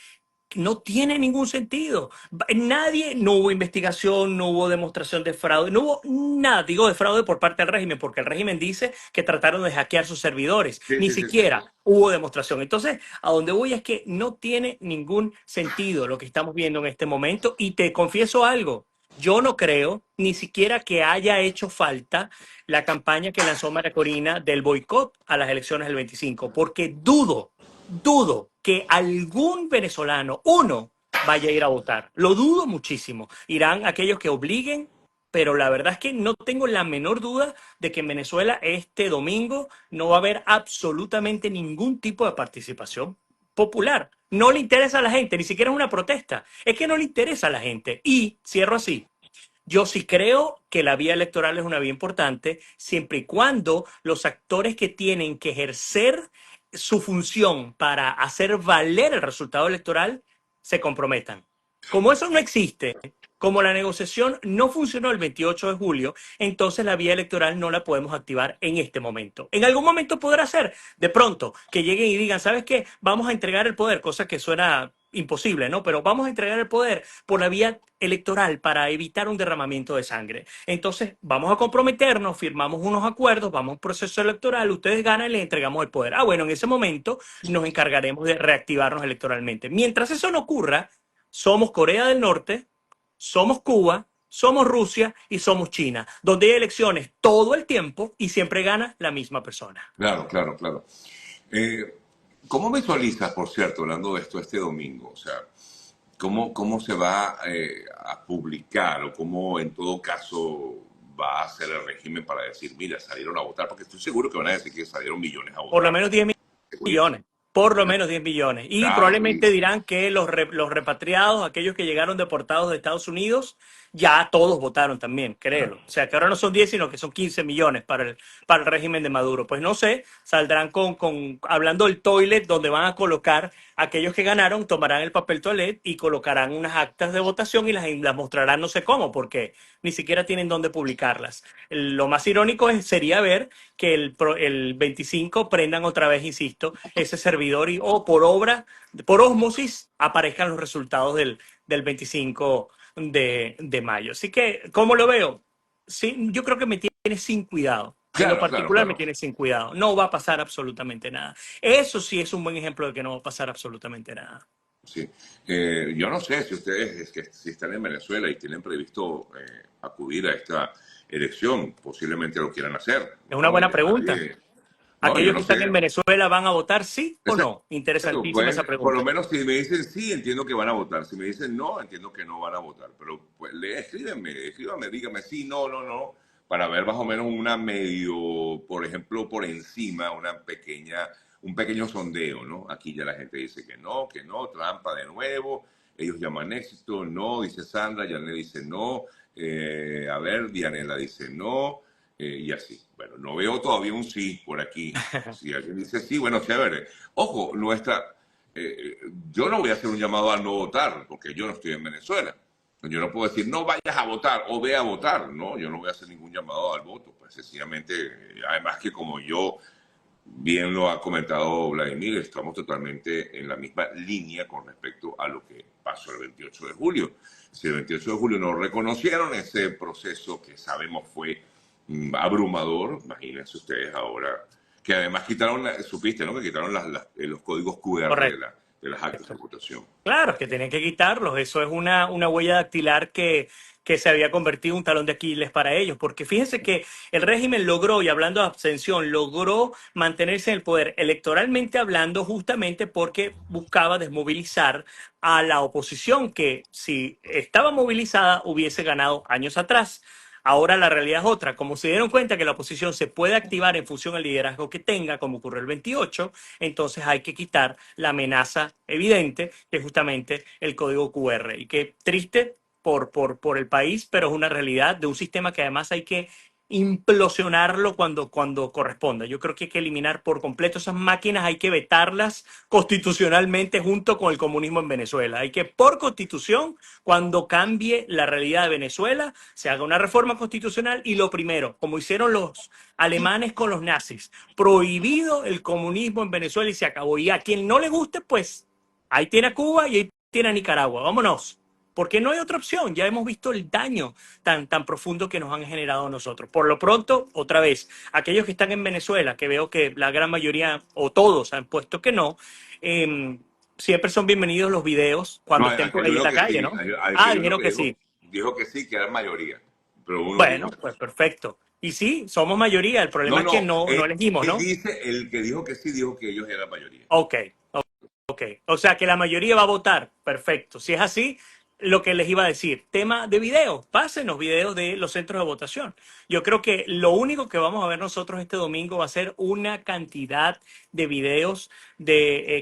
S2: No tiene ningún sentido. Nadie, no hubo investigación, no hubo demostración de fraude, no hubo nada, digo, de fraude por parte del régimen, porque el régimen dice que trataron de hackear sus servidores.
S1: Sí,
S2: Ni
S1: sí, sí, sí, sí.
S2: siquiera hubo demostración. Entonces, a donde voy es que no tiene ningún sentido lo que estamos viendo en este momento. Y te confieso algo. Yo no creo ni siquiera que haya hecho falta la campaña que lanzó María Corina del boicot a las elecciones del 25, porque dudo que algún venezolano, uno, vaya a ir a votar. Lo dudo muchísimo. Irán aquellos que obliguen, pero la verdad es que no tengo la menor duda de que en Venezuela este domingo no va a haber absolutamente ningún tipo de participación popular. No le interesa a la gente, ni siquiera es una protesta. Es que no le interesa a la gente. Y cierro así. Yo sí creo que la vía electoral es una vía importante, siempre y cuando los actores que tienen que ejercer su función para hacer valer el resultado electoral se comprometan. Como eso no existe, como la negociación no funcionó el 28 de julio, entonces la vía electoral no la podemos activar en este momento. En algún momento podrá ser, de pronto, que lleguen y digan, ¿sabes qué? Vamos a entregar el poder, cosa que suena imposible, ¿no? Pero vamos a entregar el poder por la vía electoral para evitar un derramamiento de sangre. Entonces, vamos a comprometernos, firmamos unos acuerdos, vamos a un proceso electoral, ustedes ganan y les entregamos el poder. Ah, bueno, en ese momento nos encargaremos de reactivarnos electoralmente. Mientras eso no ocurra, somos Corea del Norte, somos Cuba, somos Rusia y somos China, donde hay elecciones todo el tiempo y siempre gana la misma persona.
S1: Claro, claro, claro. Eh, ¿Cómo visualizas, por cierto, hablando de esto este domingo? O sea, ¿cómo se va a publicar o cómo en todo caso va a hacer el régimen para decir, mira, salieron a votar? Porque estoy seguro que van a decir que salieron millones a
S2: Por lo
S1: votar.
S2: menos 10 millones. Por lo menos 10 millones. Y
S1: Claro, y
S2: probablemente dirán que los repatriados, aquellos que llegaron deportados de Estados Unidos, ya todos votaron también, créelo. O sea, que ahora no son 10, sino que son 15 millones para el régimen de Maduro. Pues no sé, saldrán hablando del toilet donde van a colocar aquellos que ganaron, tomarán el papel toilet y colocarán unas actas de votación y las mostrarán no sé cómo, porque ni siquiera tienen dónde publicarlas. Lo más irónico sería ver que el 25 prendan otra vez, insisto, ese servidor o por obra, por ósmosis, aparezcan los resultados del 25 de mayo. Así que, ¿cómo lo veo? Sí, yo creo que me tiene sin cuidado. En lo
S1: claro, claro,
S2: particular me
S1: claro.
S2: tiene sin cuidado. No va a pasar absolutamente nada. Eso sí es un buen ejemplo de que no va a pasar absolutamente nada.
S1: Sí. Yo no sé si ustedes si están en Venezuela y tienen previsto acudir a esta elección, posiblemente lo quieran hacer,
S2: Es una
S1: ¿no?
S2: buena pregunta.
S1: No, yo
S2: ¿Aquellos
S1: no
S2: que están en
S1: sé.
S2: Venezuela van a votar sí o no?
S1: Exacto,
S2: Interesantísima
S1: pues,
S2: esa
S1: por lo
S2: pregunta.
S1: menos si me dicen sí, entiendo que van a votar. Si me dicen no, entiendo que no van a votar. Pero pues escríbanme, díganme sí, no, no, no, para ver más o menos una medio, por ejemplo, por encima, un pequeño sondeo, ¿no? Aquí ya la gente dice que no, trampa de nuevo, ellos llaman éxito, no, dice Sandra, Janet dice no, a ver, Dianela dice no, y así. Bueno, no veo todavía un sí por aquí. Si alguien dice sí, bueno, chévere. Ojo, eh, yo no voy a hacer un llamado a no votar, porque yo no estoy en Venezuela. Yo no puedo decir no vayas a votar o ve a votar. No, yo no voy a hacer ningún llamado al voto. Pues sencillamente, además que como yo bien lo ha comentado Vladimir, estamos totalmente en la misma línea con respecto a lo que pasó el 28 de julio. Si el 28 de julio no reconocieron ese proceso que sabemos fue abrumador, imagínense ustedes ahora, que además quitaron, supiste, ¿no? Que quitaron los códigos QR
S2: Correcto.
S1: de las actas de votación.
S2: Claro, que tienen que quitarlos. Eso es una huella dactilar que se había convertido en un talón de Aquiles para ellos. Porque fíjense que el régimen logró, y hablando de abstención, logró mantenerse en el poder electoralmente hablando justamente porque buscaba desmovilizar a la oposición que si estaba movilizada hubiese ganado años atrás. Ahora la realidad es otra. Como se dieron cuenta que la oposición se puede activar en función del liderazgo que tenga, como ocurrió el 28, entonces hay que quitar la amenaza evidente, que es justamente el código QR. Y qué triste por el país, pero es una realidad de un sistema que además hay que implosionarlo cuando corresponda. Yo creo que hay que eliminar por completo esas máquinas, hay que vetarlas constitucionalmente junto con el comunismo en Venezuela. Hay que, por constitución, cuando cambie la realidad de Venezuela, se haga una reforma constitucional y lo primero, como hicieron los alemanes con los nazis, prohibido el comunismo en Venezuela y se acabó. Y a quien no le guste, pues ahí tiene a Cuba y ahí tiene a Nicaragua. Vámonos. Porque no hay otra opción. Ya hemos visto el daño tan profundo que nos han generado a nosotros. Por lo pronto, otra vez, aquellos que están en Venezuela, que veo que la gran mayoría o todos han puesto que no, eh, siempre son bienvenidos los videos cuando
S1: No,
S2: estén
S1: al que
S2: por ahí en
S1: dijo
S2: la
S1: que
S2: calle,
S1: sí,
S2: ¿no?
S1: al que
S2: Ah,
S1: dijo
S2: dijeron
S1: que
S2: que sí.
S1: dijo que sí, que era mayoría, pero uno dijo
S2: Bueno,
S1: que
S2: pues
S1: sí.
S2: perfecto. Y sí, somos mayoría. El
S1: No,
S2: problema es que
S1: no,
S2: no elegimos,
S1: él
S2: ¿no?
S1: dice, el que dijo que sí, dijo que ellos eran mayoría.
S2: Ok, ok. O sea que la mayoría va a votar. Perfecto. Si es así, lo que les iba a decir, tema de videos, pásenos videos de los centros de votación. Yo creo que lo único que vamos a ver nosotros este domingo va a ser una cantidad de videos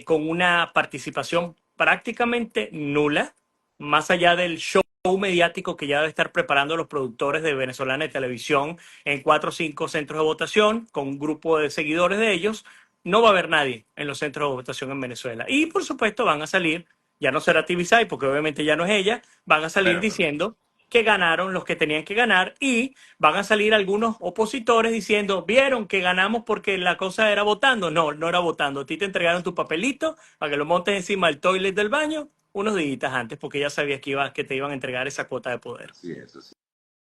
S2: con una participación prácticamente nula, más allá del show mediático que ya debe estar preparando los productores de Venezolana de Televisión en 4 o 5 centros de votación, con un grupo de seguidores de ellos. No va a haber nadie en los centros de votación en Venezuela. Y por supuesto van a salir, ya no será Tibisay, porque obviamente ya no es ella, van a salir
S1: Bueno, pero
S2: diciendo que ganaron los que tenían que ganar y van a salir algunos opositores diciendo, vieron que ganamos porque la cosa era votando. No, no era votando. A ti te entregaron tu papelito para que lo montes encima del toilet del baño unos días antes porque ya sabías que te iban a entregar esa cuota de poder.
S1: así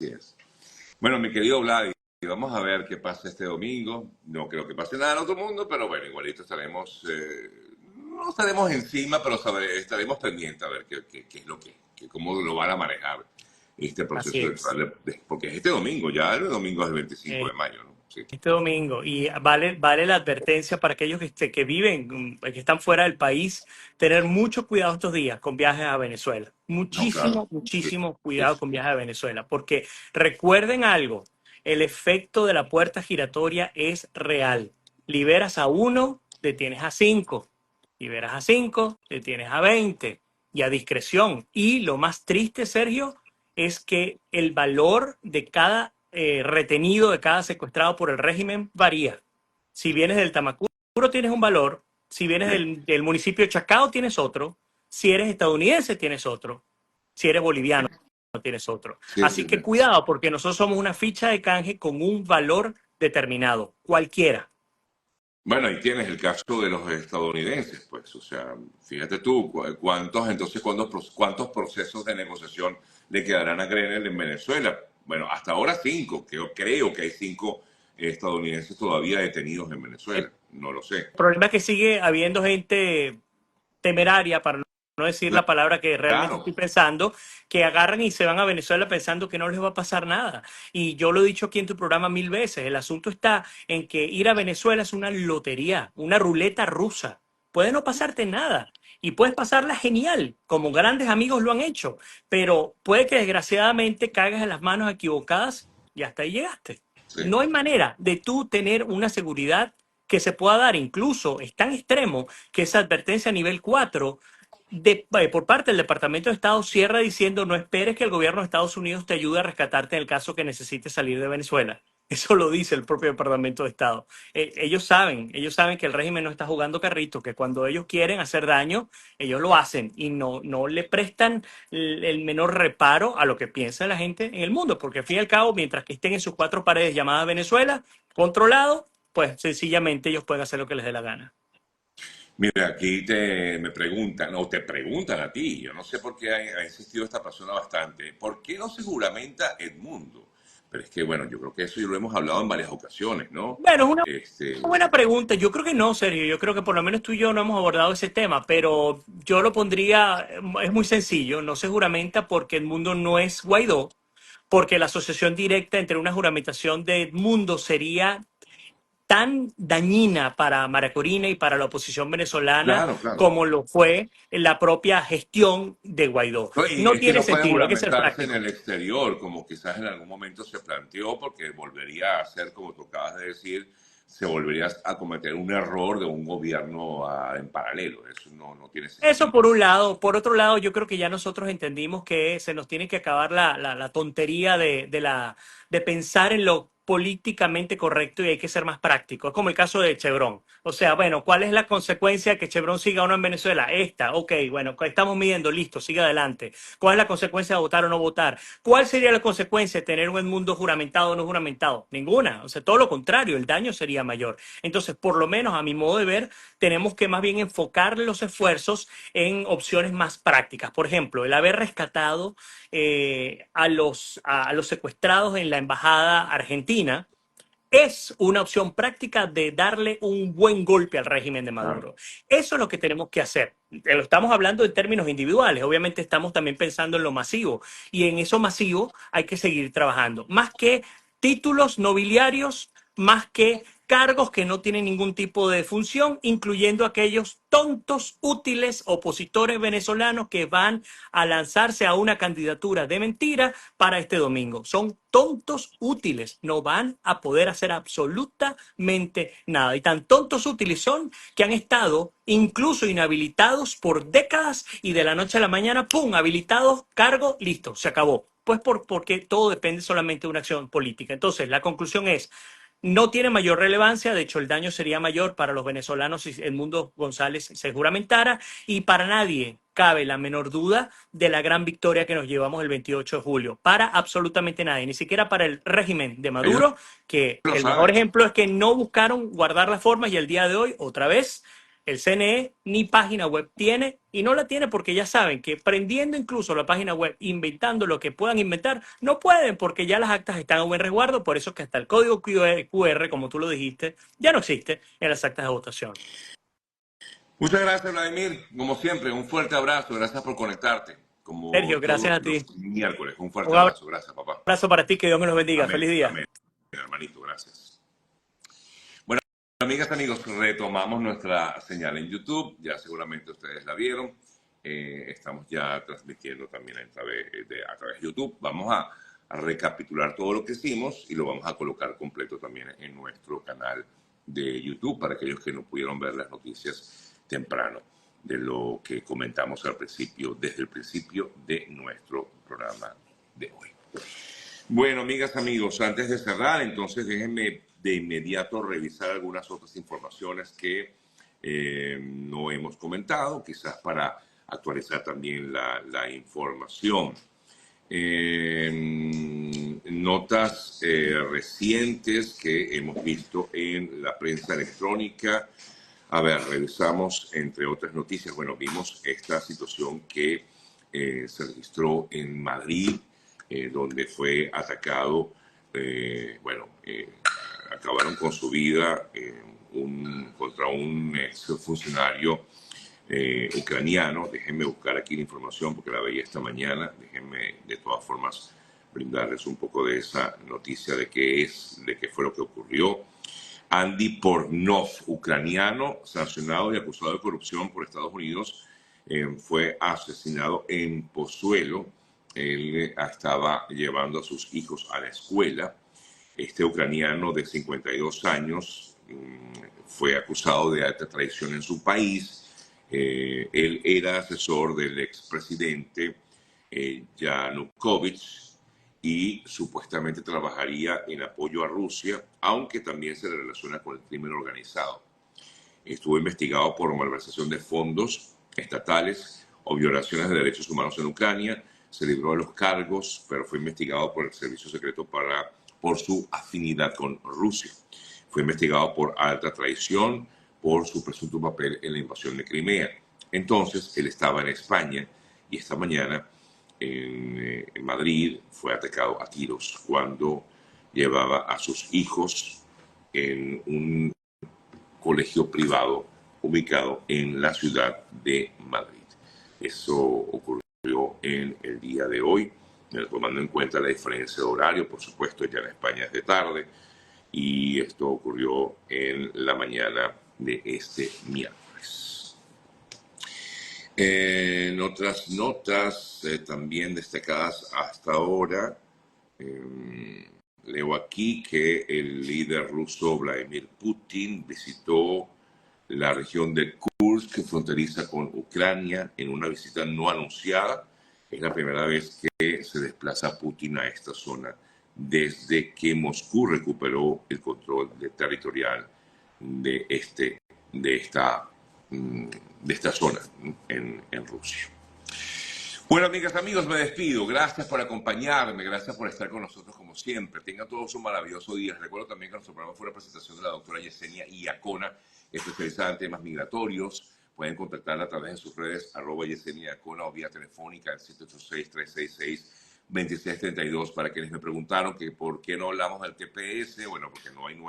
S1: es. Bueno, mi querido Vlad, vamos a ver qué pasa este domingo. No creo que pase nada en otro mundo, pero bueno, igualito estaremos, no estaremos encima, pero estaremos pendientes a ver qué es lo cómo lo van a manejar este
S2: Así
S1: proceso
S2: es.
S1: electoral, porque es este domingo, ya el domingo es el 25
S2: Eh,
S1: de mayo, ¿no? Sí.
S2: Este domingo. Y vale la advertencia para aquellos que viven, que están fuera del país, tener mucho cuidado estos días con viajes a Venezuela.
S1: No, claro.
S2: Muchísimo,
S1: Sí,
S2: muchísimo
S1: sí,
S2: cuidado
S1: sí.
S2: con viajes a Venezuela. Porque recuerden algo, el efecto de la puerta giratoria es real. Liberas a uno, detienes a cinco. Liberas a cinco, detienes a 20. Y a discreción. Y lo más triste, Sergio, es que el valor de cada retenido, de cada secuestrado por el régimen varía. Si vienes del Tamacuro tienes un valor, si vienes
S1: Sí,
S2: del municipio de Chacao tienes otro, si eres estadounidense tienes otro, si eres boliviano tienes otro.
S1: sí,
S2: Así
S1: sí,
S2: que
S1: sí.
S2: cuidado porque nosotros somos una ficha de canje con un valor determinado, cualquiera.
S1: Bueno, ahí tienes el caso de los estadounidenses, pues, o sea, fíjate tú, cuántos procesos de negociación le quedarán a Grenell en Venezuela. Bueno, hasta ahora 5, creo que hay 5 estadounidenses todavía detenidos en
S2: El
S1: Venezuela, no lo sé.
S2: problema es que sigue habiendo gente temeraria, para no decir la palabra que realmente
S1: Claro,
S2: estoy pensando, que agarran y se van a Venezuela pensando que no les va a pasar nada. Y yo lo he dicho aquí en tu programa 1000 veces, el asunto está en que ir a Venezuela es una lotería, una ruleta rusa. Puede no pasarte nada y puedes pasarla genial, como grandes amigos lo han hecho, pero puede que desgraciadamente caigas en las manos equivocadas y hasta ahí llegaste.
S1: sí.
S2: No hay manera de tú tener una seguridad que se pueda dar, incluso es tan extremo que esa advertencia a nivel 4 por parte del Departamento de Estado cierra diciendo no esperes que el gobierno de Estados Unidos te ayude a rescatarte en el caso que necesites salir de Venezuela. Eso lo dice el propio Departamento de Estado. Ellos saben que el régimen no está jugando carrito, que cuando ellos quieren hacer daño, ellos lo hacen y no le prestan el menor reparo a lo que piensa la gente en el mundo, porque al fin y al cabo, mientras que estén en sus 4 paredes llamadas Venezuela, controlado, pues sencillamente ellos pueden hacer lo que les dé la gana.
S1: Mira, aquí me preguntan, o te preguntan a ti, yo no sé por qué ha insistido esta persona bastante, ¿por qué no se juramenta Edmundo? Pero es que, bueno, yo creo que eso ya lo hemos hablado en varias ocasiones, ¿no?
S2: Bueno, es una
S1: Este,
S2: buena pregunta. Yo creo que no, Sergio. Yo creo que por lo menos tú y yo no hemos abordado ese tema, pero yo lo pondría, es muy sencillo, no se juramenta porque Edmundo no es Guaidó, porque la asociación directa entre una juramentación de Edmundo sería tan dañina para María Corina y para la oposición venezolana
S1: claro, claro.
S2: como lo fue en la propia gestión de Guaidó.
S1: No, y
S2: No
S1: es que
S2: tiene
S1: no puede
S2: sentido, hay que ser
S1: juramentarse en
S2: práctico.
S1: el exterior, como quizás en algún momento se planteó, porque volvería a ser, como tú acabas de decir, se volvería a cometer un error de un gobierno en paralelo. Eso no tiene
S2: Eso
S1: sentido.
S2: por un lado. Por otro lado, yo creo que ya nosotros entendimos que se nos tiene que acabar la tontería de pensar en lo políticamente correcto y hay que ser más práctico. Es como el caso de Chevron. O sea, bueno, ¿cuál es la consecuencia que Chevron siga o no en Venezuela? Esta, ok, bueno, estamos midiendo, listo, sigue adelante. ¿Cuál es la consecuencia de votar o no votar? ¿Cuál sería la consecuencia de tener un Edmundo juramentado o no juramentado? Ninguna. O sea, todo lo contrario, el daño sería mayor. Entonces, por lo menos a mi modo de ver, tenemos que más bien enfocar los esfuerzos en opciones más prácticas. Por ejemplo, el haber rescatado a los secuestrados en la embajada argentina es una opción práctica de darle un buen golpe al régimen de Maduro. Eso es lo que tenemos que hacer. Lo estamos hablando en términos individuales, obviamente estamos también pensando en lo masivo y en eso masivo hay que seguir trabajando. Más que títulos nobiliarios, más que cargos que no tienen ningún tipo de función, incluyendo aquellos tontos, útiles opositores venezolanos que van a lanzarse a una candidatura de mentira para este domingo. Son tontos útiles, no van a poder hacer absolutamente nada. Y tan tontos útiles son que han estado incluso inhabilitados por décadas y de la noche a la mañana, ¡pum!, habilitados, cargo, listo, se acabó. Pues porque todo depende solamente de una acción política. Entonces, la conclusión es, no tiene mayor relevancia, de hecho el daño sería mayor para los venezolanos si Edmundo González se juramentara y para nadie cabe la menor duda de la gran victoria que nos llevamos el 28 de julio. Para absolutamente nadie, ni siquiera para el régimen de
S1: Ellos
S2: Maduro, que
S1: lo
S2: el mejor
S1: saben.
S2: ejemplo es que no buscaron guardar las formas y el día de hoy, otra vez, el CNE ni página web tiene y no la tiene porque ya saben que prendiendo incluso la página web, inventando lo que puedan inventar, no pueden porque ya las actas están a buen resguardo, por eso es que hasta el código QR, como tú lo dijiste, ya no existe en las actas de votación.
S1: Muchas gracias, Vladimir. Como siempre, un fuerte abrazo. Gracias por conectarte. Como
S2: Sergio, gracias
S1: todos
S2: a ti.
S1: los miércoles. Un fuerte
S2: Un
S1: abrazo. Gracias, papá.
S2: abrazo para ti, que Dios me los bendiga.
S1: Amén.
S2: Feliz día.
S1: Amén. Hermanito, gracias. Bueno, amigas, amigos, retomamos nuestra señal en YouTube. Ya seguramente ustedes la vieron. Estamos ya transmitiendo también a través de YouTube. Vamos a recapitular todo lo que hicimos y lo vamos a colocar completo también en nuestro canal de YouTube para aquellos que no pudieron ver las noticias temprano de lo que comentamos al principio, desde el principio de nuestro programa de hoy. Bueno, amigas, amigos, antes de cerrar, entonces déjenme de inmediato revisar algunas otras informaciones que no hemos comentado, quizás para actualizar también la información. Notas recientes que hemos visto en la prensa electrónica. A ver, revisamos entre otras noticias. Bueno, vimos esta situación que se registró en Madrid, donde fue atacado, acabaron con su vida contra un ex funcionario ucraniano. Déjenme buscar aquí la información porque la veía esta mañana. Déjenme de todas formas brindarles un poco de esa noticia de qué fue lo que ocurrió. Andy Pornov, ucraniano, sancionado y acusado de corrupción por Estados Unidos, fue asesinado en Pozuelo. Él estaba llevando a sus hijos a la escuela. Este ucraniano de 52 años fue acusado de alta traición en su país. Él era asesor del expresidente Yanukovych y supuestamente trabajaría en apoyo a Rusia, aunque también se le relaciona con el crimen organizado. Estuvo investigado por malversación de fondos estatales o violaciones de derechos humanos en Ucrania. Se libró de los cargos, pero fue investigado por el Servicio Secreto por su afinidad con Rusia. Fue investigado por alta traición, por su presunto papel en la invasión de Crimea. Entonces, él estaba en España y esta mañana en Madrid fue atacado a tiros cuando llevaba a sus hijos en un colegio privado ubicado en la ciudad de Madrid. Eso ocurrió en el día de hoy, tomando en cuenta la diferencia de horario. Por supuesto, ya en España es de tarde y esto ocurrió en la mañana de este miércoles. En otras notas también destacadas hasta ahora, leo aquí que el líder ruso Vladimir Putin visitó la región de Kursk, fronteriza con Ucrania, en una visita no anunciada. Es la primera vez que se desplaza Putin a esta zona desde que Moscú recuperó el control territorial de esta zona en Rusia. Bueno, amigas, amigos, me despido. Gracias por acompañarme, gracias por estar con nosotros como siempre. Tengan todos un maravilloso día. Recuerdo también que nuestro programa fue una presentación de la doctora Yesenia Iacona, especializada en temas migratorios. Pueden contactarla a través de sus redes, @Yesenia Iacona, o vía telefónica al 786-366-2632. Para quienes me preguntaron que por qué no hablamos del TPS, bueno, porque no hay no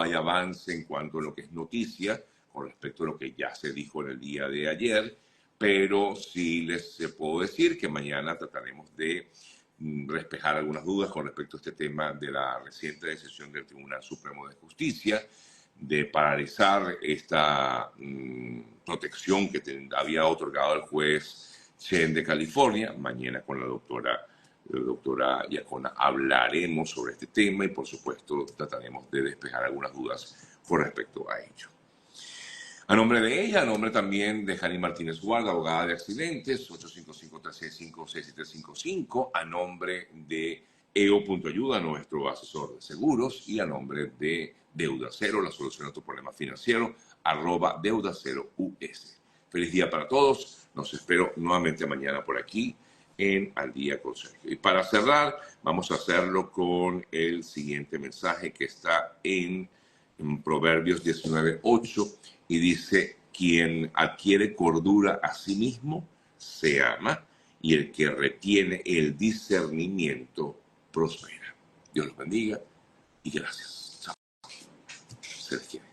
S1: hay avance en cuanto a lo que es noticia con respecto a lo que ya se dijo en el día de ayer. Pero sí les puedo decir que mañana trataremos de despejar algunas dudas con respecto a este tema de la reciente decisión del Tribunal Supremo de Justicia de paralizar esta protección que había otorgado el juez Chen de California. Mañana con la doctora Iacona hablaremos sobre este tema y, por supuesto, trataremos de despejar algunas dudas con respecto a ello. A nombre de ella, a nombre también de Jani Martínez Guarda, abogada de accidentes, 855-365-6755, a nombre de EO.ayuda, nuestro asesor de seguros, y a nombre de Deuda Cero, la solución a tu problema financiero, @DeudaCeroUS. Feliz día para todos. Los espero nuevamente mañana por aquí en Al Día con Sergio. Y para cerrar, vamos a hacerlo con el siguiente mensaje que está en Proverbios 19:8, y dice: quien adquiere cordura a sí mismo se ama, y el que retiene el discernimiento prospera. Dios los bendiga y gracias. Chao. Se les quiere.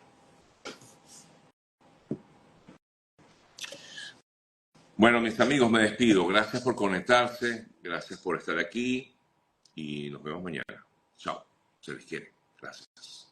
S1: Bueno, mis amigos, me despido. Gracias por conectarse, gracias por estar aquí y nos vemos mañana. Chao. Se les quiere. Gracias.